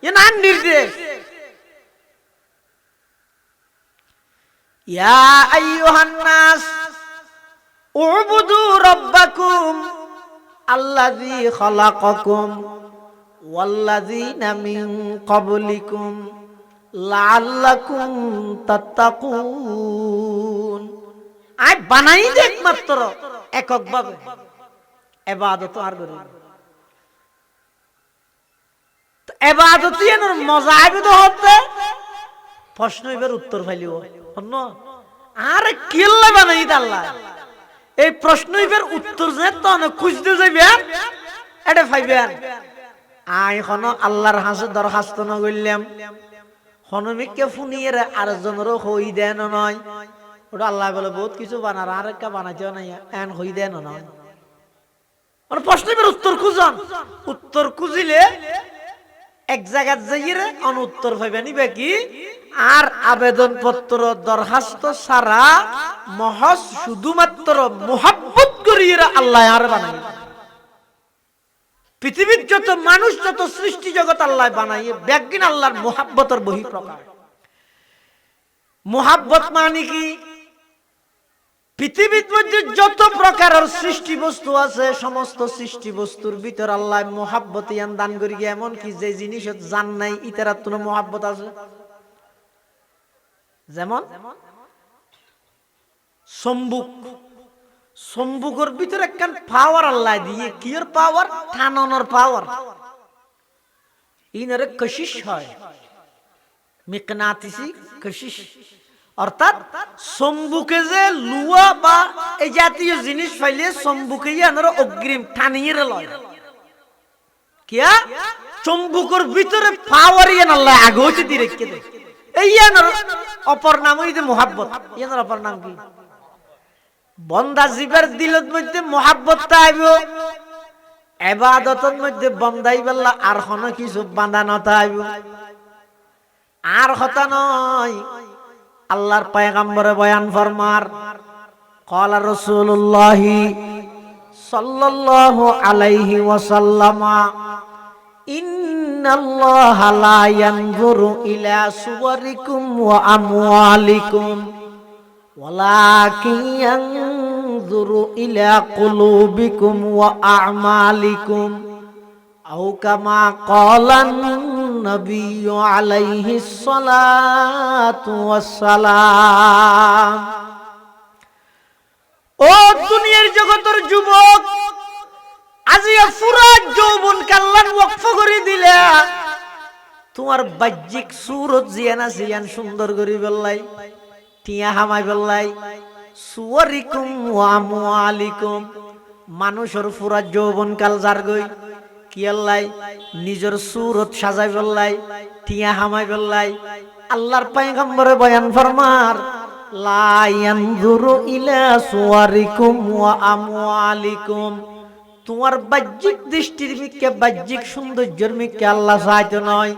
এ না নির্দেশ ইয়া আইয়ুহান নাস উবুদু রাব্বাকুম আল্লাযী খালাকাকুম ওয়াল্লাযীনা মিন ক্বাবলিকুম লাআল্লাকুম তাত্তাকুন আই বানাই দে একমাত্র এককভাবে ইবাদত আর করি তো ইবাদত এর মজা আইবে তো হতে প্রশ্ন এবার উত্তর পাইলিও অন্য আর কিল্লা বানাই দে আল্লাহ এই প্রশ্ন এবার উত্তর যে তো না খুঁজতে যাইবে এটা পাইবেন আই হন আল্লাহর হাসে দরখাস্ত ন কইলাম হনমিককে ফুনিয়ে আর জনেরও হই দেন নয় ওটা আল্লাহ বলে বহুত কিছু বানার আর একটা বানাইতেও নাই এন হই দেন নয় মানে প্রশ্ন এবার উত্তর খুঁজন উত্তর খুঁজিলে এক জায়গায় যাইয়ে অন উত্তর পাইবে নিবে কি আর আবেদন পত্র দরখাস্ত ছাড়া মহজ শুধুমাত্র মোহাব্বত করিয়ে আল্লাহ আর বানাই পৃথিবীর যত মানুষ যত সৃষ্টি জগৎ আল্লাহ বানাইয়ে ব্যাগিন আল্লাহর মোহাব্বতের বহিঃপ্রকাশ মোহাব্বত মানে কি পৃথিবীর মধ্যে যত প্রকারের সৃষ্টি বস্তু আছে সমস্ত সৃষ্টি বস্তুর ভিতর আল্লাহ মোহাব্বত ইয়ান দান করি এমন কি যে জিনিস জান নাই ইতার কোনো মোহাব্বত আছে যেমন সম্বুক সম্বুকের ভিতরে একখান পাওয়ার আল্লাহ দিয়ে কির পাওয়ার টানানোর পাওয়ার ইনারে কশিশ হয় মিকনাতিসি কশিশ অর্থাৎ সম্বুকে যে লুয়া বা এই জাতীয় জিনিস পাইলে সম্বুকে আনার অগ্রিম টানিয়ে লয় কিয়া চম্বুকের ভিতরে পাওয়ার ইয়ান আল্লাহ আগে হইতে দিয়ে রেখে দেয় এই ইয়ানোর অপর নাম হইতে মোহাব্বত। ইয়ানোর অপর নাম কি? বন্দা জীবের দিলত মধ্যে মোহাব্বতটা আইব, ইবাদতের মধ্যে বন্দাই বললা আর কোনো কিছু বাঁধানোটা আইব। আর কথা নয়, আল্লাহর পয়গম্বরে বয়ান ফরমার, ক্বালা রাসূলুল্লাহ সাল্লাল্লাহু আলাইহি ওয়াসাল্লাম, ইন্নাল্লাহা লা ইয়ানজুরু ইলা সুওয়ারিকুম ওয়া আমওয়ালিকুম ওয়ালাকিন ইয়ানজুরু ইলা কুলুবিকুম ওয়া আ'মালিকুম আও কামা ক্বালান নবিয়্যু আলাইহিস সালাতু ওয়াস সালাম। ও দুনিয়ার জগতের যুবক, আজিয়া পুরা যৌবন কাল্লান ওয়াকফ করে দিলা, তোমার বাহ্যিক সুরত জিয়ানা জিয়ান সুন্দর করে বললাই, টিয়া হামাই বললাই, সুওয়ারিকুম ওয়া আমওয়ালিকুম, মানুষের পুরা যৌবন কাল যার গই কি আল্লাই নিজের সুরত সাজাই বললাই, টিয়া হামাই বললাই। আল্লাহর পয়গম্বরে বয়ান ফরমার, লা ইয়ানজুরু ইলা সুওয়ারিকুম ওয়া আমওয়ালিকুম, তোমার বাহ্যিক দৃষ্টির মিকে বাহ্যিক সৌন্দর্যের মিকে আল্লাহ চাইতো নয়,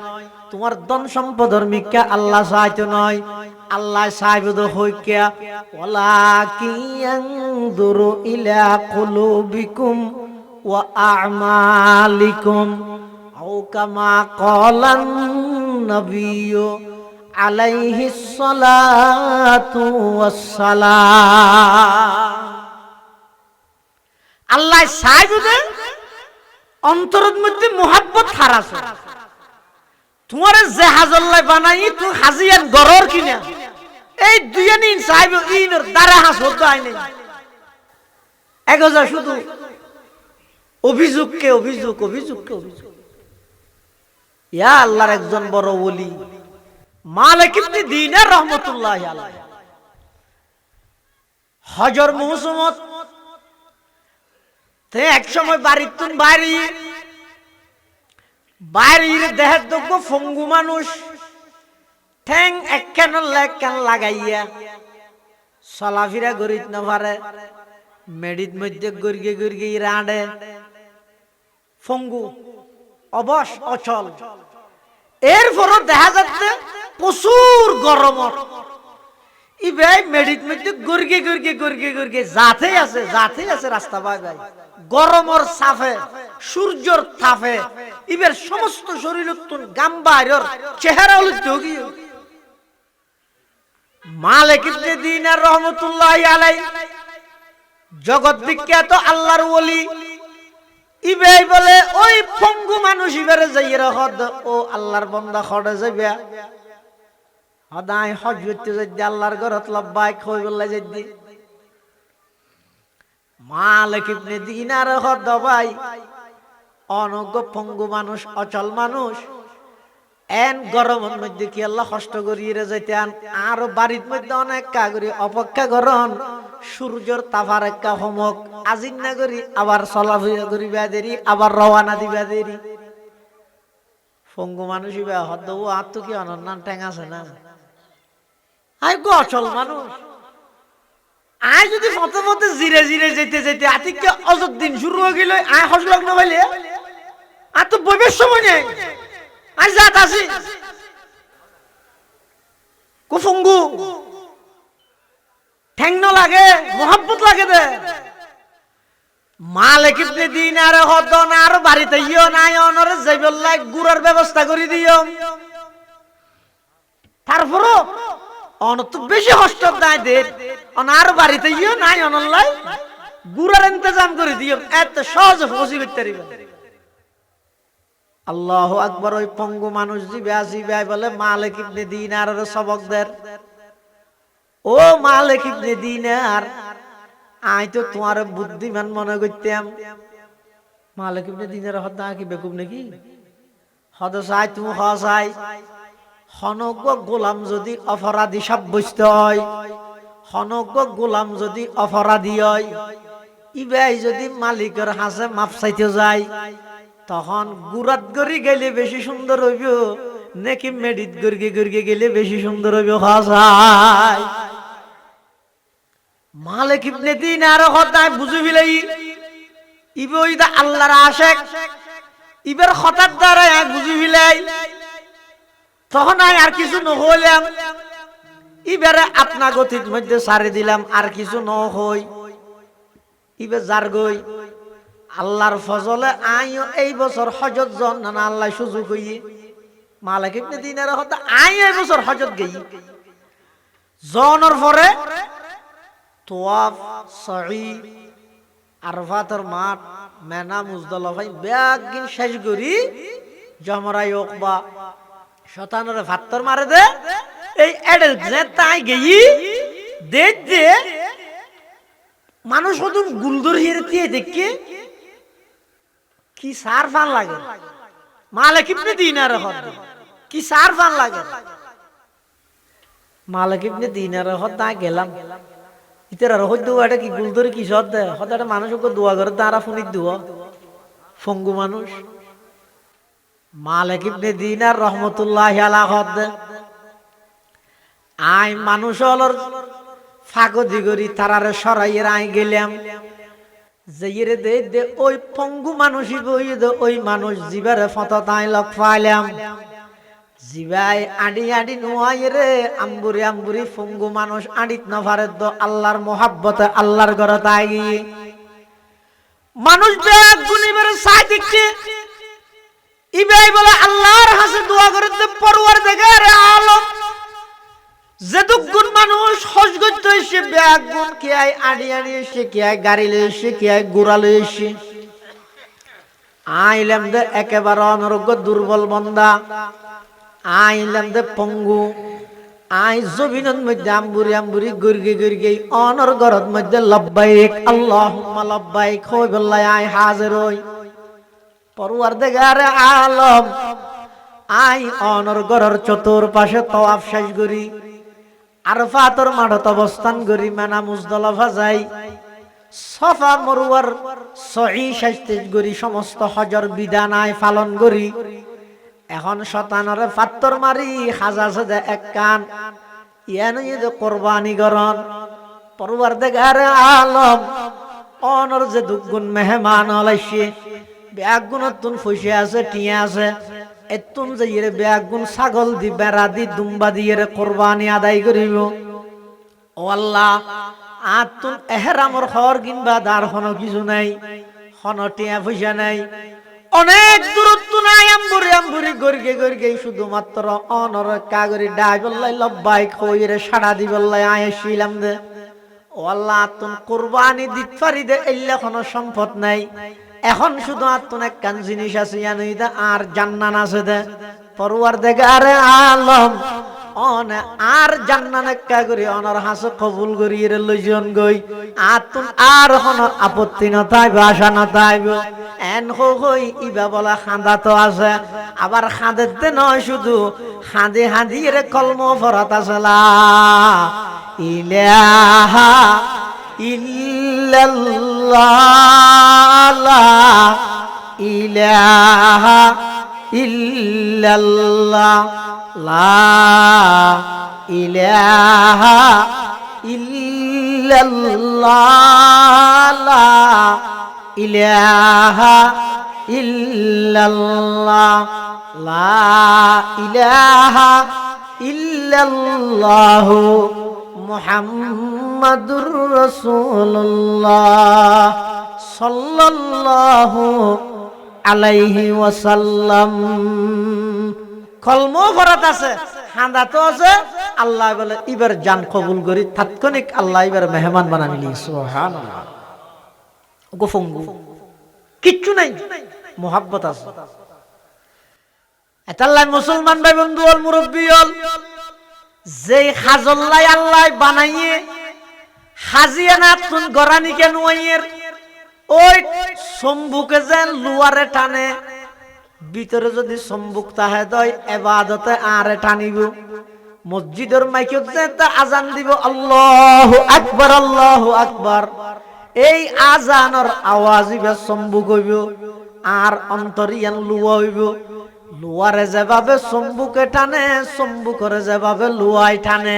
তোমার ধন সম্পদের মিকে আল্লাহ চাইতো নয়, আল্লাহ চাইবো হইকা ওয়ালাকিন ইয়ানজুরু ইলা কুলুবিকুম ওয়া আ'মালিকুম আও কামা ক্বালান নবিয়্যু আলাইহিস সালাতু ওয়াস সালাম। আল্লাহ চাইবে অন্তরের মধ্যে মোহাব্বত হারাছে, তোমার জাহাজল্লাই বানাই তুই হাজিয়ান গরর কিনা এই দুইয়ানি চাইবে ইনর দ্বারা হাসত আইনে এগোজা শুধু অভিযোগকে অভিযোগ অভিযোগকে অভিযোগ। ইয়া আল্লাহর একজন বড় ওলি মালিক ইবনে দিনার রাহমাতুল্লাহি আলাইহি হজর মৌসুমত তে এক সময় বাড়ির তুন বাইরে দেহের দক্ষ ফঙ্গু মানুষ ঠ্যাং একখান লেখান লাগাইয়া চলাফিরা গরিত না পারে, মেডিত মধ্যে গর্গে গর্গে রাঁধে, ফঙ্গু অবশ অচল। এরপরও দেখা যাচ্ছে প্রচুর গরমত ইবে মেডিত মধ্যে গর্গে গর্গে গর্গে গর্গে যাতে আছে রাস্তা পায় ভাই, গরমর সাফে সূর্যর তাপে ইবের সমস্ত শরীর গাম বাইরের চেহারা উলিত গিয়ে মালিক ইবনে দিনার রাহমাতুল্লাহি আলাইহি জগৎ বিখ্যাত আল্লাহর ওলি ইবে বলে ওই পঙ্গু মানুষ ইবেরে যাইরা হদ ও আল্লাহর বান্দা খড়ে যাইবা হদাই হজ করতে যাই আল্লাহর ঘরত লব্বাইক কই বললা যাই মালিক ইবনে দিনার হদ ভাই অনজ্ঞ পঙ্গু মানুষ অচল মানুষ এন গরমের মধ্যে কি আল্লাহ কষ্ট করিয়ে যাইতেন আর বাড়ির মধ্যে অনেক কাগরি অপেক্ষা করন সূর্যর তাপার একটা হমক আজিন না করি আবার চলাফেরা করিবা দেরি আবার রওনা দিবা দেরি। পঙ্গু মানুষ ইবা হদ ও আর তো কি অনন্যান ট্যাং আছে না, আই গো অচল মানুষ আই যদি পথে পথে জিরে জিরে যেতে যেতে আতিকে অযত দিন শুরু হয়ে গেল আই হস লগ্ন পাইলে আর তো বইবের সময় নেই আই যাত আছি কুফঙ্গু ঠ্যাং ন লাগে মোহাব্বত লাগে দে মালিক ইবনে দিনার হদ না আর বাড়িতে ইও নাই অনরে যাইবল্লাই গুড়ার ব্যবস্থা করে দিও, তারপরও অন তো বেশি কষ্ট দেয় দে অনার বাড়িতে ইও নাই অনলাই গুড়ার ইন্তজাম করে দিও, এত সহজে ফসি করতে পারিবে। আল্লাহু আকবার। ওই পঙ্গু মানুষ জিবে আসিবে বলে মালিক ইবনে দিনারের সবক দের, ও মালিক ইবনে দিনার আই তো তোমার বুদ্ধিমান মনে করতাম। মালিক ইবনে দিনার হদ কি বেকুব নাকি হদ চাই তুমি হসাই হনজ্ঞ গোলাম যদি অপরাধী সাব্যস্ত হয়, হনজ্ঞ গোলাম যদি অপরাধী হয়, ইবাই যদি মালিকের হাসে মাপ চাইতে যায় তখন গুড়াত গড়ি গেলে বেশি সুন্দর হইব নাকি মেডিট গর্গে গর্গে গেলে বেশি সুন্দর হবে হাসাই মালিক ইবনে দিনার কথা বুঝি ফেলাই ইবে ওইদা আল্লাহর আশিক ইবের হঠাৎ দ্বারা বুঝি ফেলাই তখন আর কিছু নহইলাম ইবারে আপনা গতির মধ্যে সারি দিলাম আর কিছু নহই ইবে যার গই আল্লাহর ফজলে আইও এই বছর হজত জন না আল্লাহ সুযোগ হইয়ে মালিক ইবনে দিনার কথা আই এই বছর হজত গই জনের পরে তোয়াফ সাই আরফাতের মাঠ মেনা মুজদালিফায় ব্যাগিন শেষ করি জমরাই ওকবা শতানরে ফাত্তর মারে দে এই এডেল যে তাই গেই দেখ যে মানুষ কত গুলদর হিরে দিয়ে দেখে কি সার ফান লাগে মালিক ইবনে দিনার হদ কি সার ফান লাগে মালিক ইবনে দিনার হদ না গেলাম ইতার হদ দোয়া এটা কি গুলদরি কি সদ দে হদ এটা মানুষকে দোয়া করে তারা ফোনিত দোয়া ফঙ্গু মানুষ মালিক ইবনে দিনার রহমতুল্লাহ আলাইহি হদ আই মানুষ হলর ফাগদি গরি তারারে সরাইয়ের আই গেলাম যেইরে দে দে ওই পঙ্গু মানুষই বই দে ওই মানুষ জিবারে ফত তাই লক পাইলাম জিবাই আডি আডি নুয়াই রে আম্বুরি আম্বুরি পঙ্গু মানুষ আডিত না পারে তো আল্লাহর মোহাব্বতে আল্লাহর ঘরে তাই গিয়ে মানুষ ব্যাগ গুনিবের সাই দেখছে ইবাই বলে আল্লাহর হাসে দোয়া করে দে পরওয়ারদিগার আলম যেদুগুন মানুষ হজ করতে এসে ব্যাগ গুন কে আই আড়ি আড়ি এসে কে আই গাড়ি লয়ে এসে কে আই গোড়ালে এসে আইলাম দে একেবারে অনরোগ্য দুর্বল বন্দা আইলাম দে পঙ্গু আই জবিনের মধ্যে আম্বুরি আম্বুরি গর্গে গর্গে অনর গরত মধ্যে লব্বাইক আল্লাহুম্মা লব্বাইক হই বললাই আই হাজির হই পরওয়ারদিগার আলম আই অনর গরর চতুর্পাশে তওয়াফ শেষ করি আরফাতর মাঠত অবস্থান করি মেনা মুজদালিফা যাই সফা মরুয়ার সহি শাস্তিজ করি সমস্ত হজর বিধান আই পালন করি এখন শতানরে ফাত্তর মারি হাজা সাজা এক কান ইয়ানো যে কুরবানি করন পরওয়ারদিগার আলম অনর যে দুগুণ মেহমান হলাইছে ব্যাগুণতুন ফসে আছে টিয়া আছে এতুন যে ইরে ব্যাগুণ ছাগল দি বেড়া দি দুম্বা দিয়ে কুরবানি আদায় করিব ও আল্লাহ আতুন এহরামর খর কিনবা দার হনো কিছু নাই হনো টিয়া পয়সা নাই অনেক দূরত্ব নাই আম্বুরি আম্বুরি গর্গে গর্গে শুধুমাত্র অনর কাগরি ডাই বললাই লব্বাইক হইরে সাড়া দি বললাই আয়েছিলাম দে ও আল্লাহ আতুন কুরবানি দিত পারি দে এল্লা কোনো সম্পদ নাই এখন শুধু আত্মন এক কান জিনিস আছে জানুইদা আর জান্নান আছে দে পরওয়ারদিগার আলম অন আর জান্নান একটা করি অনর হাস কবুল করি রে লইজন গই আতুন আর হন আপত্তি নথাইব আশা নথাইব এন হই ইবা বলা খান্দা তো আছে আবার খাঁদেতে নয় শুধু খাঁদে হাঁদি রে কলম ফরাত আছে লা ইলাহা ইল্লাল্লাহ লা ইলাহা ইল্লাল্লাহ লা ইলাহা ইল্লাল্লাহ লা ইলাহা ইল্লাল্লাহ লা ইলাহা ইল্লাল্লাহ মুহাম্মাদুর রাসূলুল্লাহ সাল্লাল্লাহু আলাইহি ওয়াসাল্লাম কলমো ফরাত আছে হাঁদা তো আছে আল্লাহ বলে এবার জান কবুল করি তাৎক্ষণিক আল্লাহ এবার মেহমান বানাইলি সুবহানাল্লাহ গোফঙ্গু কিচ্ছু নাই মোহাব্বত আছে এতাল্লাহ মুসলমান ভাই বন্ধু অল মুরব্বি অল যে খাজল্লাই আল্লাহ বানাইয়ে হাজিয়া না তুন গরানি কেন ওয়ের ওই সম্বুকে যেন লুয়ারে টানে ভিতরে যদি সম্বুক তাহে দয় ইবাদতে আরে টানিব মসজিদের মাইকত যেতে আজান দিব আল্লাহু আকবার এই আজানের আওয়াজ ইবে সম্বুক হইব আর অন্তরিয়ান লুয়া হইব লোয়ারে যেভাবে চম্বুকে টানে, চম্বুকরে যেভাবে লোয়াই টানে,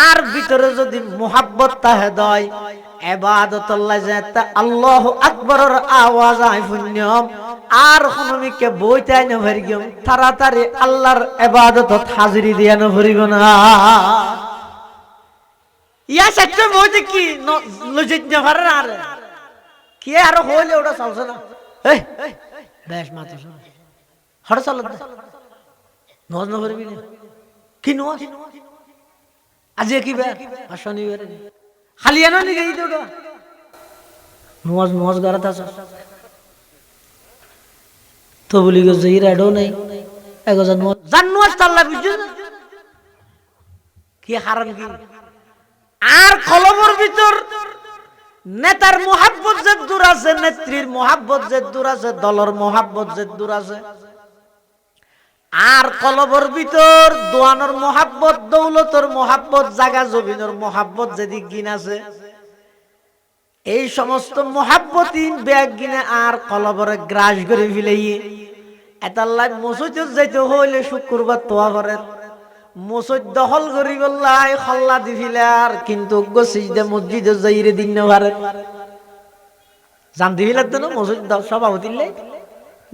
আর ভিতরে যদি মোহাব্বত তাহে দয় ইবাদতুল্লাহ যেতে আল্লাহু আকবরের আওয়াজ আই পুণ্যম আর কোনমিকে বইতে না ভরিগম তাড়াতাড়ি আল্লাহর ইবাদতত হাজিরি দিয়া না ভরিব না। ইয়া সত্যি বইতে কি লজিত না পারে আর কি আর হইলে ওটা চলছে না। এই বেশ মাত্র হড় চল নজ না ভরবি না কি নজ আজকে কি বে শনিবার খালি এনো নি গই তো নজ নজ গরাত আছে তো বলি গো জই রেডো নাই এগো জানো আল্লাহ বুঝছো কি হারাম কি আর কলমের ভিতর নেতার মোহাব্বত যে দূর আছে, নেত্রীর মোহাব্বত যে দূর আছে, দলের মোহাব্বত যে দূর আছে, আর কলবের ভিতর দোয়ানোর মোহাব্বত, দৌলতর মোহাব্বত, জাগা জমিনের মোহাব্বত যেদিক গিন আছে, এই সমস্ত মোহাব্বতই ব্যাগ গিনে আর কলবরে গ্রাস করে ফেলাই এতাল্লাই মসজিদ যাইতে হইলে শুক্রবার তোয়া করেন মসজিদ দখল করি বললাই খল্লা দি ফিলার কিন্তু সিজদা মসজিদে যাইরে দিন না পারে জান দি ফিলার তো মসজিদ সভাপতিলে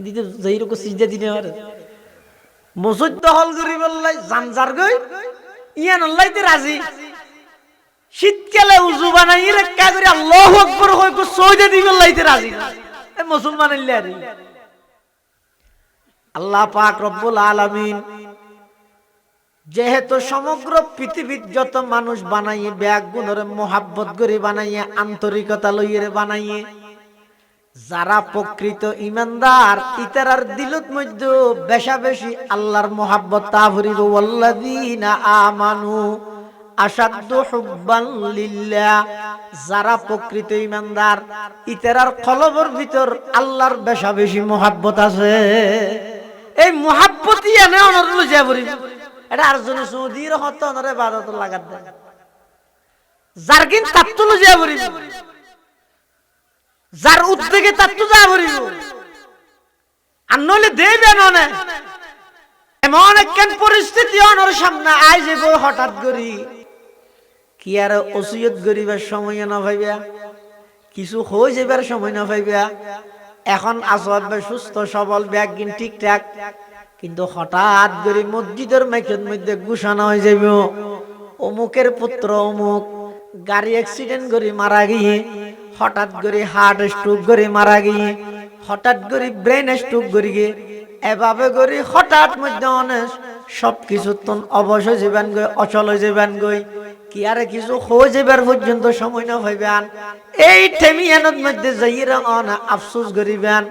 দিতে যাইরে কো সিজদা দিনে পারে মসজিদ দখল করি বললাই জানজার গই ইয়ান আল্লাহতে রাজি শীতকালে উজু বানাই রেখা করে আল্লাহু আকবার কই কো সৌদে দি বললাইতে রাজি এ মুসলমান ইল্লাহি আল্লাহ পাক রব্বুল আলামিন যেহেতু সমগ্র পৃথিবীর যত মানুষ বানাইয়ে ব্যাগ গুণরে মোহাব্বত করে বানাইয়ে আন্তরিকতা লইয়ে বানাইয়ে যারা প্রকৃত ইমানদার ইতারার দিলত মধ্যে বেশা বেশি আল্লাহর মোহাব্বত তা ভরিব ওয়াল্লাযীনা আমানু আশাদ্দু হুব্বান লিল্লাহ যারা প্রকৃত ইমানদার ইতারার কলবের ভিতর আল্লাহর বেশা বেশি মোহাব্বত আছে এই মোহাব্বতই এনে অনরল যা ভরিব এটা আর জন সৌদির হত নরে ইবাদত লাগাত দেয় জারগিন তাত্তুল যা ভরিব যার উদ্যোগে তাত্তু যা ভরিব আর নইলে দেবে ননে এমন একখান পরিস্থিতি অনর সামনে আই যাব হঠাৎ করি কি আর ওসিয়ত গরিবার সময় না ভাইবা কিছু হয়ে যাবার সময় না ভাইবা এখন আসবাব সুস্থ সবল ব্যাগিন ঠিকঠাক কিন্তু হঠাৎ করে মসজিদের মাইকের মধ্যে ঘোষণা হয়ে যাবে অমুকের পুত্র অমুক গাড়ি অ্যাক্সিডেন্ট করে মারা গিয়ে হঠাৎ করে হার্ট স্ট্রোক করে মারা গিয়ে হঠাৎ করে ব্রেন স্ট্রোক করে গিয়ে এভাবে করে হঠাৎ মধ্যে অনেক সবকিছু তো অবশ্যই যাবেন গই অচল হয়ে যাবেন গই কি আর কিছু হয়ে যাবার পর্যন্ত সময় না হইবেন এই টেমিয়ানোর মধ্যে যাইরা অনা আফসোস করিবেন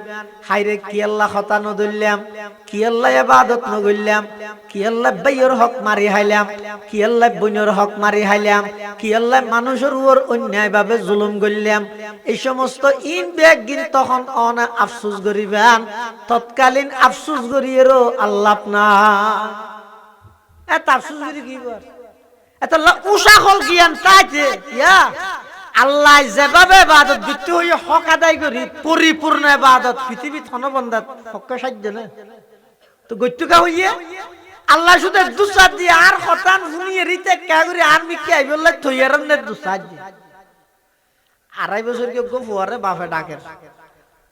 হাইরে কি আল্লাহ খতা ন ধরলাম কি আল্লাহ ইবাদত ন করলাম কি আল্লাহ বাইয়ের হক মারি হাইলাম কি আল্লাহ বইনের হক মারি হাইলাম কি আল্লাহ মানুষের উপর অন্যায় ভাবে জুলুম করলাম এই সমস্ত ইন ব্যাগিন তখন অনা আফসোস করিবেন তৎকালীন আফসোস করিয়েরও আল্লাহ আপনা এত আফসোস করি কি বল এত উষা হল জ্ঞান তাইতে ইয়া আল্লাহ যেভাবে ইবাদত করতে হই হক আদায় করি পরিপূর্ণ ইবাদত পৃথিবী থনবন্দাত হক সাধ্য না তো গত্যকা হইয়ে আল্লাহ শুধু দুসাদ দিয়ে আর হতান শুনিয়ে রিতে কাগরি আর মিকে আইবল্লা থইয়ারন নে দুসাদ দিয়ে আড়াই বছর কেউ ফুয়ারে বাপে ডাকে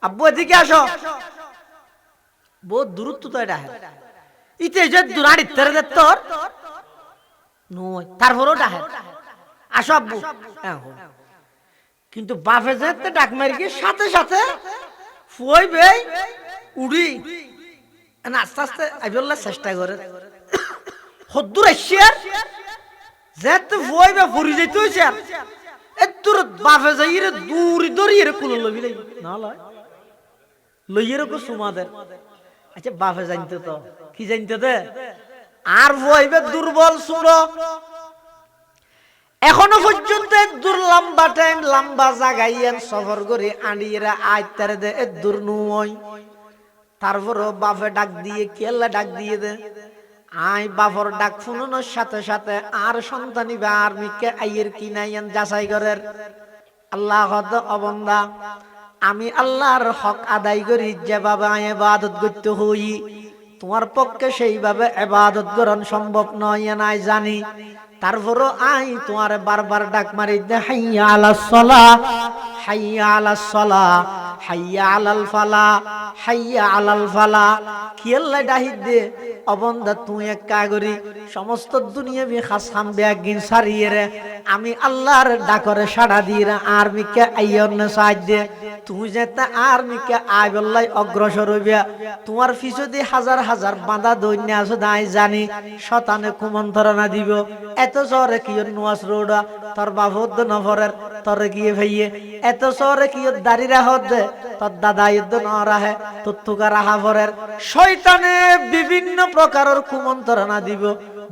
আব্বু এদিকে আসো বহুত দূরত্ব তো এটা ইতে যে দুরাড়ি তেরে দে তোর নয় তারপরও ডাকে আসো আব্বু কিন্তু বাপে যেতে ডাক মারি গিয়ে সাথে সাথে ফুয়াইবে উড়ি আস্তে আস্তে আইবল্লা চেষ্টা করে হদ্দুর আসিয়ার যেতে ফুয়াইবে ফুরি যেতে হয়েছে তোর বাপে যাই রে দূরি দড়িয়ে কুলো লবি না লয় লইয়ের কো সুমাদের আচ্ছা বাপে জানতে তো কি জানতে দে আর ফুয়াইবে দুর্বল সুড়ো এখনো পর্যন্ত দূর লম্বা টাইম লম্বা জাগাইয়েন সফর করে আনিয়েরা আইতারে দে দূর নুই তারপরও বাপে ডাক দিয়ে কেল্লা ডাক দিয়ে দে আই বাপর ডাক শুনানোর সাথে সাথে আর সন্তানি বা আর মিকে আইয়ের কি নাইয়েন যাচাই করের আল্লাহ হদ অবন্দা আমি আল্লাহর হক আদায় করি যে বাবা ইবাদত করতে হই তোমার পক্ষে সেইভাবে ইবাদত করা সম্ভব নয় নাই জানি, তারপরও আই তোমার বারবার ডাক মারি দে, হাইয়া আলাস সালাহ, হাইয়া আলাস সালাহ, হাইয়া আলাল ফালাহ, হাইয়া আলাল ফালাহ। কিয়াল্লা ডাহিদ দে অবন্দা তুই এক কাগরি সমস্ত দুনিয়াবি খাসাম বেগিন সারিয়ে রে আমি আল্লাহর ডাকরে সাড়া দিয়ে আর মিকে আইয়ন সাহায্য তুই যেতে আর মিকে আই বললাই অগ্রসর হইবা। তোমার পিছনে হাজার হাজার বাঁধা দৈন্য আছে দাই জানি, শতানে কুমন্ত্রণা দিব। এত শহরে কি নোয়াজ রোডা তোর বাবুদ্দ নফরের তোরে গিয়ে ভাইয়ে, এত শহরে কি দাড়ি রাহত দে তোর দাদা ইদ্দ ন রাহে তোর তুকা রাহা ফরের। শয়তানে বিভিন্ন প্রকারের কুমন্ত্রণা দিব।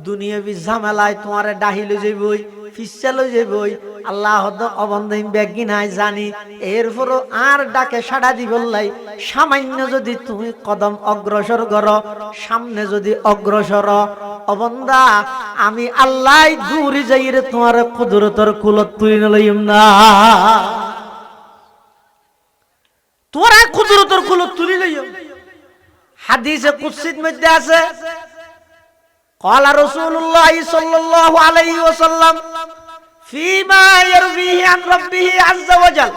দুনিয়াবি ঝামেলায় তোমারে ডাহিলে যাইবই, ফিসালো যাইবই। আল্লাহ অবন্দিন ব্যাগি নাই জানি, এরপরও আর ডাকে সাড়া দিবল্লাই। সামান্য যদি তুমি কদম অগ্রসর করো, সামনে যদি অগ্রসর অবন্দা আমি আল্লাহ দূরে যাইরে তোমার কুদরতর কুলত তুই লইম না, তোরা কুদরতর কুলত তুলি লইম। হাদিসে কুদসির মধ্যে আছে, ক্বালা রাসূলুল্লাহ সাল্লাল্লাহু আলাইহি ওয়াসাল্লাম ফীমা ইয়ারবিহি আন রাব্বিহি আযজা ওয়া জাল,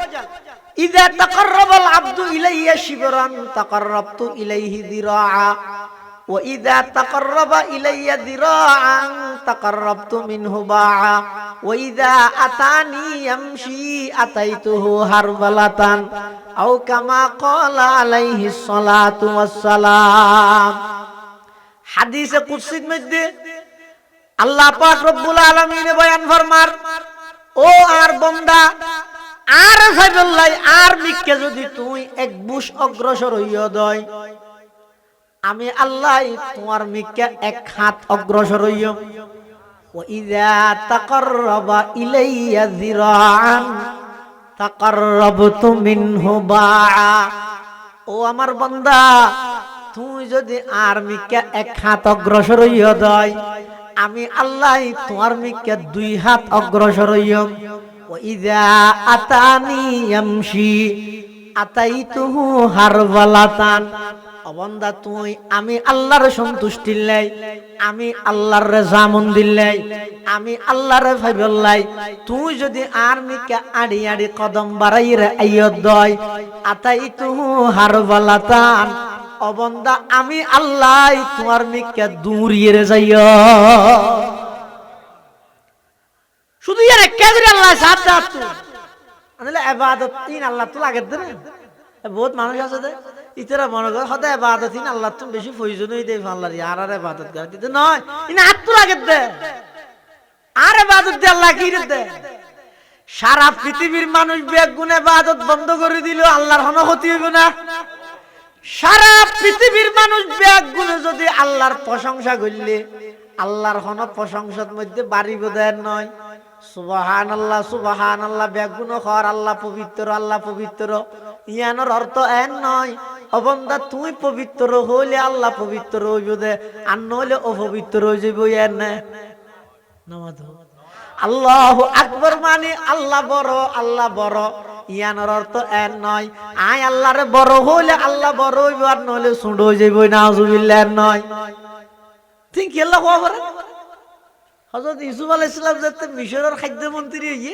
ইযা তাকাররাবাল আবদু ইলাইয়া শিবরান তাকাররাবতু ইলাইহি যিরাআ ওয়া ইযা তাকাররাবা ইলাইয়া যিরাআন তাকাররাবতু মিনহু বাআ ওয়া ইযা আতানি ইয়ামশি আতাইতুহু হারবালাতান আও কামা ক্বালা আলাইহিস সালাতু ওয়াস সালাম। হাদিসে কুদসির মধ্যে আল্লাহ পাক রব্বুল আলামিন বয়ান ফরমার, ও আর বান্দা আর ফাইবুল্লাহ আর মিকে যদি তুই এক বুশ অগ্রসর হইয়া দয়, আমি আল্লাহ তোমার মিকে এক হাত অগ্রসর হইয়া। ওয়া ইযা তাকাররাবা ইলাইয়া যিরাআন তাকাররাবতু মিনহু বাআ, ও আমার বান্দা তুই যদি আর মিকে এক হাত অগ্রসর হইয়া দয়, আমি আল্লাহ তোমার মিকে দুই হাত অগ্রসর হইয়া। ওয়া ইযা আতানি ইয়ামশি আতাইতুহু হারওয়ালাতান, অবন্দা তুই আমি আল্লাহর সন্তুষ্টি লাই, আমি আল্লাহর রেজামন্দির লাই, আমি আল্লাহর ফাইবল্লাই। তুই যদি আর মিকে আড়ি আড়ি কদম বাড়াইরে আইয়ত দয়, আতাইতুহু হারওয়ালাতান, অবন্দা আমি আল্লাহ তোমার মিকে দূরিয়ে যাইও। শুধু এর কেদরে আল্লাহ সাথ দাও তুই আনলে ইবাদত তিন আল্লাহ তো লাগে দেন। বহুত মানুষ আছে দে ইতরা মনে করে সদায় ইবাদত তিন আল্লাহ তো বেশি প্রয়োজনই দেই আল্লাহর আর আর ইবাদত করে দিতে নয়, ইনা হাত তো লাগে দে আর ইবাদত দে আল্লাহ কি দে। সারা পৃথিবীর মানুষ বেগুনে ইবাদত বন্ধ করে দিল আল্লাহর কোনো ক্ষতি হইব না। সারা পৃথিবীর মানুষ বেগুনে যদি আল্লাহর প্রশংসা করলে আল্লাহর কোনো প্রশংসার মধ্যে বাড়িব দেন নয়। সুবহানাল্লাহ সুবহানাল্লাহ বেগুন খর আল্লাহ পবিত্র, আল্লাহ পবিত্র, ইয়ানোর অর্থ এন নয় অবন্দা তুই পবিত্র হইলে আল্লাহ পবিত্র হইব দে, আর নইলে অপবিত্র হয়ে যাইব। এর না আল্লাহু আকবার মানে আল্লাহ বড়, আল্লাহ বড়, ইয়ানোর অর্থ এন নয় আয় আল্লাহরে বড় হইলে আল্লাহ বড় হইব আর নইলে ছোট হয়ে যাইব। নাউজুবিল্লাহ নয়। ঠিক কি আল্লাহ খবর হযরত ইউসুফ আলাইহিস সালাম যেতে মিশরের খাদ্যমন্ত্রী হইয়ে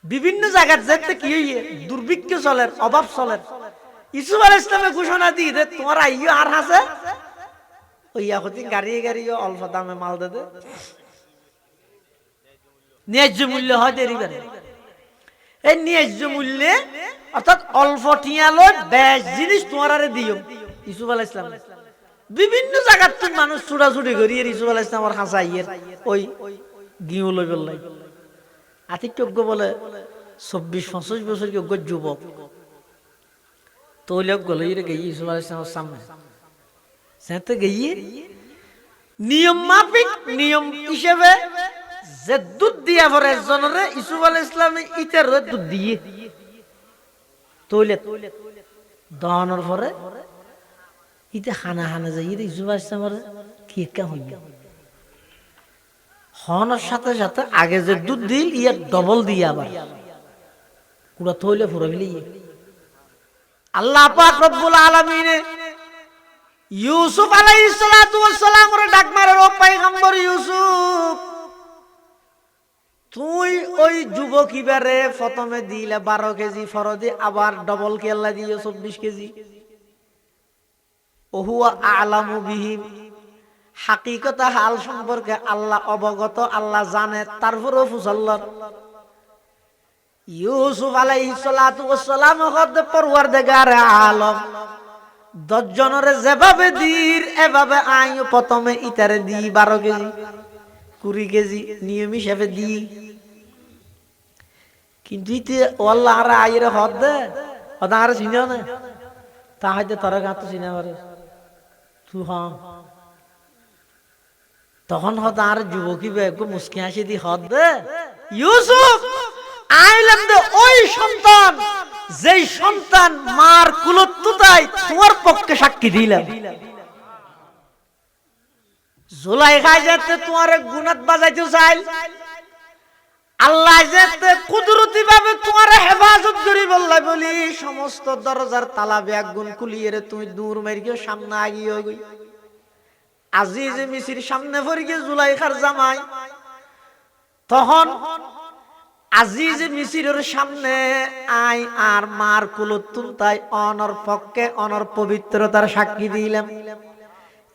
বিভিন্ন জায়গায় যেতে কি হইয়ে দুর্ভিক্ষ চলের, অভাব চলের। ইউসুফ আলাইহিস সালামে ঘোষণা দিয়ে দে তোমার আইয়ো আর আছে ওইয়া হতি গাড়িয়ে গাড়িয়ে অল্প দামে মাল দে দে, ন্যায্য মূল্য হয় দেরিবার। এই ন্যায্য মূল্যে অর্থাৎ অল্প টিয়ালো বেশ জিনিস তোমার আরে দিও। ইউসুফ আলাইহিস সালাম বিভিন্ন জায়গার তো মানুষ ছুটাছুটি করি ইউসুফ আলাইহিস সালামের হাসা ইয়ের ওই গিউ লই বললাই আতিক্য বলে 24-25 বছর যোগ্য যুবক তোলে গলে গিয়ে ইউসুফ আলাইহিস সালামের সামনে সেতে গিয়ে নিয়ম মাফিক নিয়ম হিসেবে যে দুধ দিয়া পরে জনরে ইউসুফ আলাইহিস সালাম ইতের দুধ দিয়ে তোলে দহনের পরে ইতে হানা হানা যায় ইউসুফ আলাইহিস সালামের কি কা হইল হনের সাথে সাথে আগে যে দুধ দিল ইয়া ডবল দিয়ে আবার পুরো তোলে পুরো মিলিয়ে। আল্লাহ পাক রব্বুল আলামিন ইউসুফ আলাইহিস সালাতু ওয়াস সালাম রে ডাক মারে, ও পয়গম্বর ইউসুফ, তুই ওই যুবক ইবারে প্রথমে দিলে 12 কেজি ফরদি, আবার ডবল কে আল্লাহ দিয়ে 24 কেজি। ওহুয়া আলামু বিহিম, হাকিকত হাল সম্পর্কে আল্লাহ অবগত, আল্লাহ জানে, তারপরও ফুসল্লার ইউসুফ আলাইহিস সালাতু ওয়াস সালাম হদ পরওয়ারদিগার আলম 10 জনের যেভাবে দির এভাবে আই প্রথমে ইতারে দি 12 কেজি 20 কেজি নিয়ম হিসেবে দি, কিন্তু ইতে আল্লাহ আর আইরে হদ দে ওদার চিনো না, তা হয়তো তোরা গাত চিনা পারে তুই। হ্যাঁ, তখন হত আর যুবকী বেগো মুস্কি হাসি দি হদ দে, ইউসুফ আইলাম দে ওই সন্তান যেই সন্তান মার কুলত্তুতাই তোমার পক্ষে সাক্ষী দিলাম। জুলাইখা যেতে তোমার গুনাত বাজাইতে চাইল, আল্লাহ যেতে কুদরতি ভাবে তোমার হেফাজত করি বললাই বলি সমস্ত দরজার তালা ব্যাগ গুণ খুলিয়ে রে তুমি দূর মেরে গিয়ে সামনে আগিয়ে গই। আজিজ মিসির সামনে পড়ে গিয়ে জুলাইখার জামাই, তখন আজিজ মিসিরের সামনে আই আর মার কুলতুন তাই অনর পক্ষে অনর পবিত্রতার সাক্ষী দিলাম।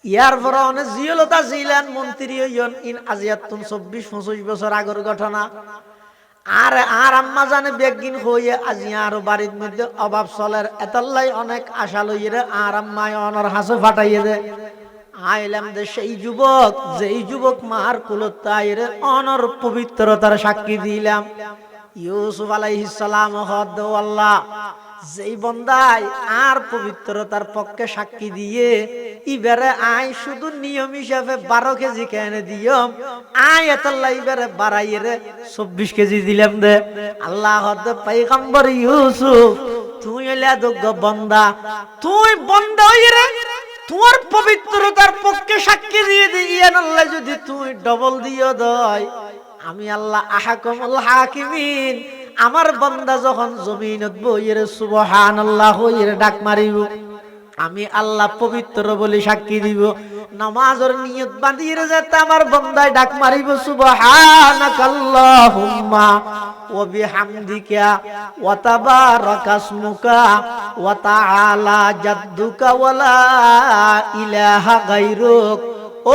ইয়ার পর অনেক জিয়লতা ছিলেন মন্ত্রী হইন ইন আজিয়াতুন 24-25 বছর আগের ঘটনা। আর আম্মা জানে বেগিন হইয়ে আজি আর বাড়ির মধ্যে অভাব চলের এতাল্লাই অনেক আশা লইয়ে আর আম্মায় অনর হাসে ফাটাইয়ে দে। আইলাম দে সেই যুবক যেই যুবক মার কুলতাইরে অনর পবিত্রতার সাক্ষী দিলাম। ইউসুফ আলাইহিস সালাম হদ আল্লাহ যেই বন্দাই আর পবিত্রতার পক্ষে সাক্ষী দিয়ে ইবারে আই শুধু নিয়ম হিসাবে 12 কেজি কেন দিয়ম, আই এতাল্লাহ ইবারে বাড়াইরে 24 কেজি দিলাম দে। আল্লাহ হদ পয়গম্বর ইউসুফ তুই হইলা যোগ্য বন্দা, তুই বন্দা হইরে তোমার পবিত্রতার পক্ষে সাক্ষী দিয়ে দিয়েন আল্লাহ যদি তুই ডবল দিও দয়, আমি আল্লাহ আহকামুল হাকিমিন আমার বান্দা যখন জমিনত বইরে সুবহানাল্লাহ হইরে ডাক মারিব, আমি আল্লাহ পবিত্র বলে সাক্ষী দিব। নামাজের নিয়ত বাঁধিয়ে যেতে আমার বান্দায় ডাক মারিব সুবহানাকাল্লাহুম্মা ওয়া বিহামদিকা ওয়া তাবারাকাসমুকা ওয়া তাআলা জাদ্দুকা ওয়া লা ইলাহা গায়রুক।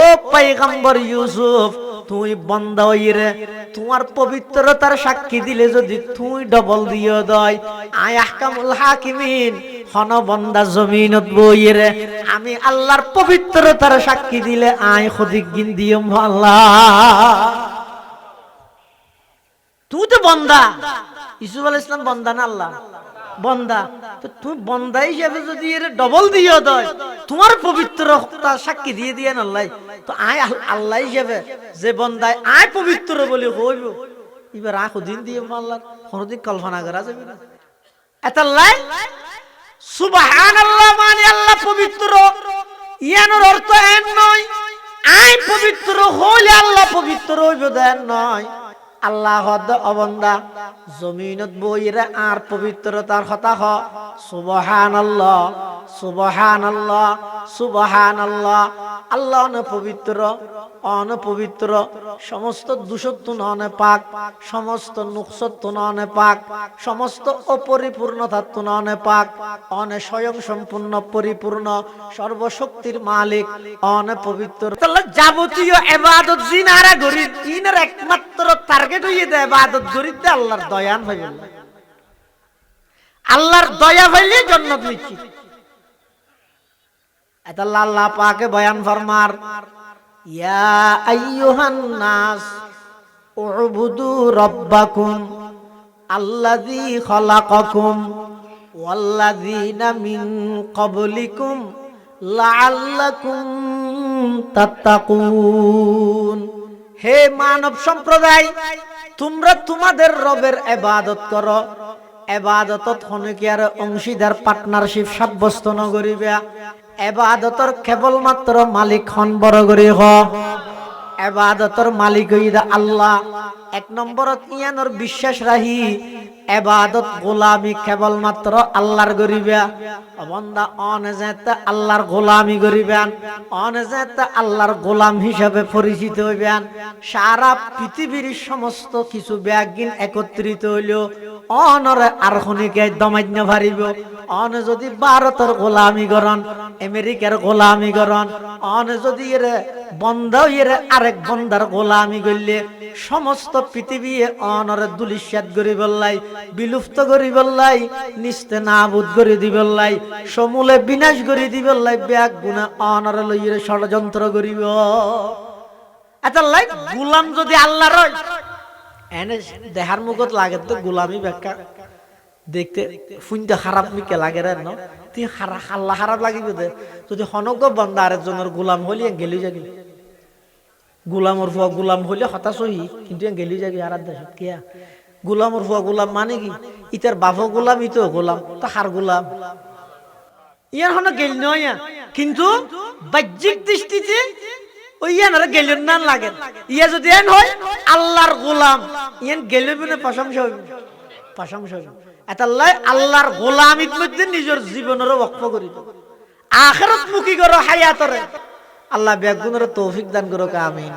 ও পয়গম্বর ইউসুফ তুই বান্দা হইরে তোমার পবিত্রতার সাক্ষী দিলে যদি তুই ডবল দিও দয়, আই আহকামুল হাকিমিন হন বান্দা জমিনত বইরে আমি আল্লাহর পবিত্রতার সাক্ষী দিলে আই খদিক গিন দিয়ম আল্লাহ। তুই তো বন্দা, ইউসুফ আলাইহিস সালাম বন্দা না আল্লাহ বন্দা, তো তুই বন্দা হিসেবে যদি এর ডবল দিও দয় তোমার পবিত্রতা সাক্ষী দিয়ে দিয়ে আল্লাহ, তো আয় আল্লাহ হিসেবে যে বন্দায় আয় পবিত্র বলে হইব এবার আখ দিন দিয়ে আল্লাহ কোনদিন কল্পনা করা যাবে না। এতাল্লাই সুবহানাল্লাহ মানে আল্লাহ পবিত্র, ইয়ানোর অর্থ এন নয় আয় পবিত্র হইলে আল্লাহ পবিত্র হইব দেন নয়। আল্লাহ হদ অবন্দা জমিনত বইরে আর পবিত্রতার কথা হ সুবহানাল্লাহ সুবহানাল্লাহ সুবহানাল্লাহ। আল্লাহ পবিত্র অনপবিত্র, সমস্ত দূষত্ব ননে পাক, সমস্ত নুকসত্ব ননে পাক, সমস্ত অপরিপূর্ণতাত্ব ননে পাক, অনে স্বয়ং সম্পূর্ণ পরিপূর্ণ সর্বশক্তির মালিক অনপবিত্র। তাহলে যাবতীয় ইবাদত জিনারা গরি ইনার একমাত্র টার্গেট হইয়ে দেয় ইবাদত গরিতে আল্লাহর দয়ান হইবে, আল্লাহর দয়া হইলে জান্নাত নিশ্চিত। এটা আল্লাহ পাকে বয়ান ফরমার ইয়া আইয়ুহান নাস উবুদু রাব্বাকুম আল্লাযী খালাকাকুম ওয়াল্লাযীনা মিন ক্বাবলিকুম লাআল্লাকুম তাত্তাকুন। হে মানব সম্প্রদায় তোমরা তোমাদের রবের ইবাদত করো, ইবাদতত হনকিয়ার অংশীদার পার্টনারশিপ সাব্যস্ত নগরিবা, ইবাদতর কেবলমাত্র মালিক হন বড় করে হ, ইবাদতর মালিক হইদা আল্লাহ। এক নম্বরত ইয়ানোর বিশ্বাস রাহি ইবাদত গোলামি কেবলমাত্র আল্লাহর করিবা বান্দা অনজাতে আল্লাহর গোলামি করিবেন অনজাতে আল্লাহর গোলাম হিসাবে পরিচিত হইবেন সারা পৃথিবীর সমস্ত কিছু ব্যাগিন একত্রিত হইল অনরে আর খনিকে দমাইন্য পারিব অন যদি ভারতের গোলামি করন আমেরিকার গোলামি করন অন যদি এর বন্ধ এর আরেক বন্দার গোলামি করলে সমস্ত পৃথিবী অনরে দুলিশাত করি বললাই বিলুপ্ত করি বললাই নিস্তে নাবুদ করে দিবল্লাই সমূলে বিনাশ করে দিবল্লাই ব্যাগ গুণা অনরে লইরে ষড়যন্ত্র করিব আচ্ছা লাই গোলাম যদি আল্লাহর হয় এনে দেহার মুখত লাগে তো গোলামি ব্যাখ্যা দেখতে ফুনতে খারাপ মিকে লাগে রে ন তুই আল্লাহ খারাপ লাগিব দে যদি হনক বন্দা আরেকজনের গোলাম হলি গেলি যাবি গোলামর ফুয়া গোলাম হইলে হতাশ হই কিন্তু গেলি যাবি আর দেশ কিয়া গোলামর ফুয়া গোলাম মানে কি ইতার বাপ গোলাম ইতো গোলাম তো হার গোলাম ইয়ার হন গেল নয় কিন্তু বাহ্যিক দৃষ্টিতে ওই ইয়ার গেলেন না লাগে ইয়া যদি এন হয় আল্লাহর গোলাম ইয়ান গেলে বিনে প্রশংসা হইব প্রশংসা হইব এতাল্লাই আল্লাহর গোলামির মধ্যে নিজের জীবনের ওয়াকফ করিব আখিরাত মুখী করো হায়াতরে আল্লাহ বেগুনের তৌফিক দান করুক আমিন।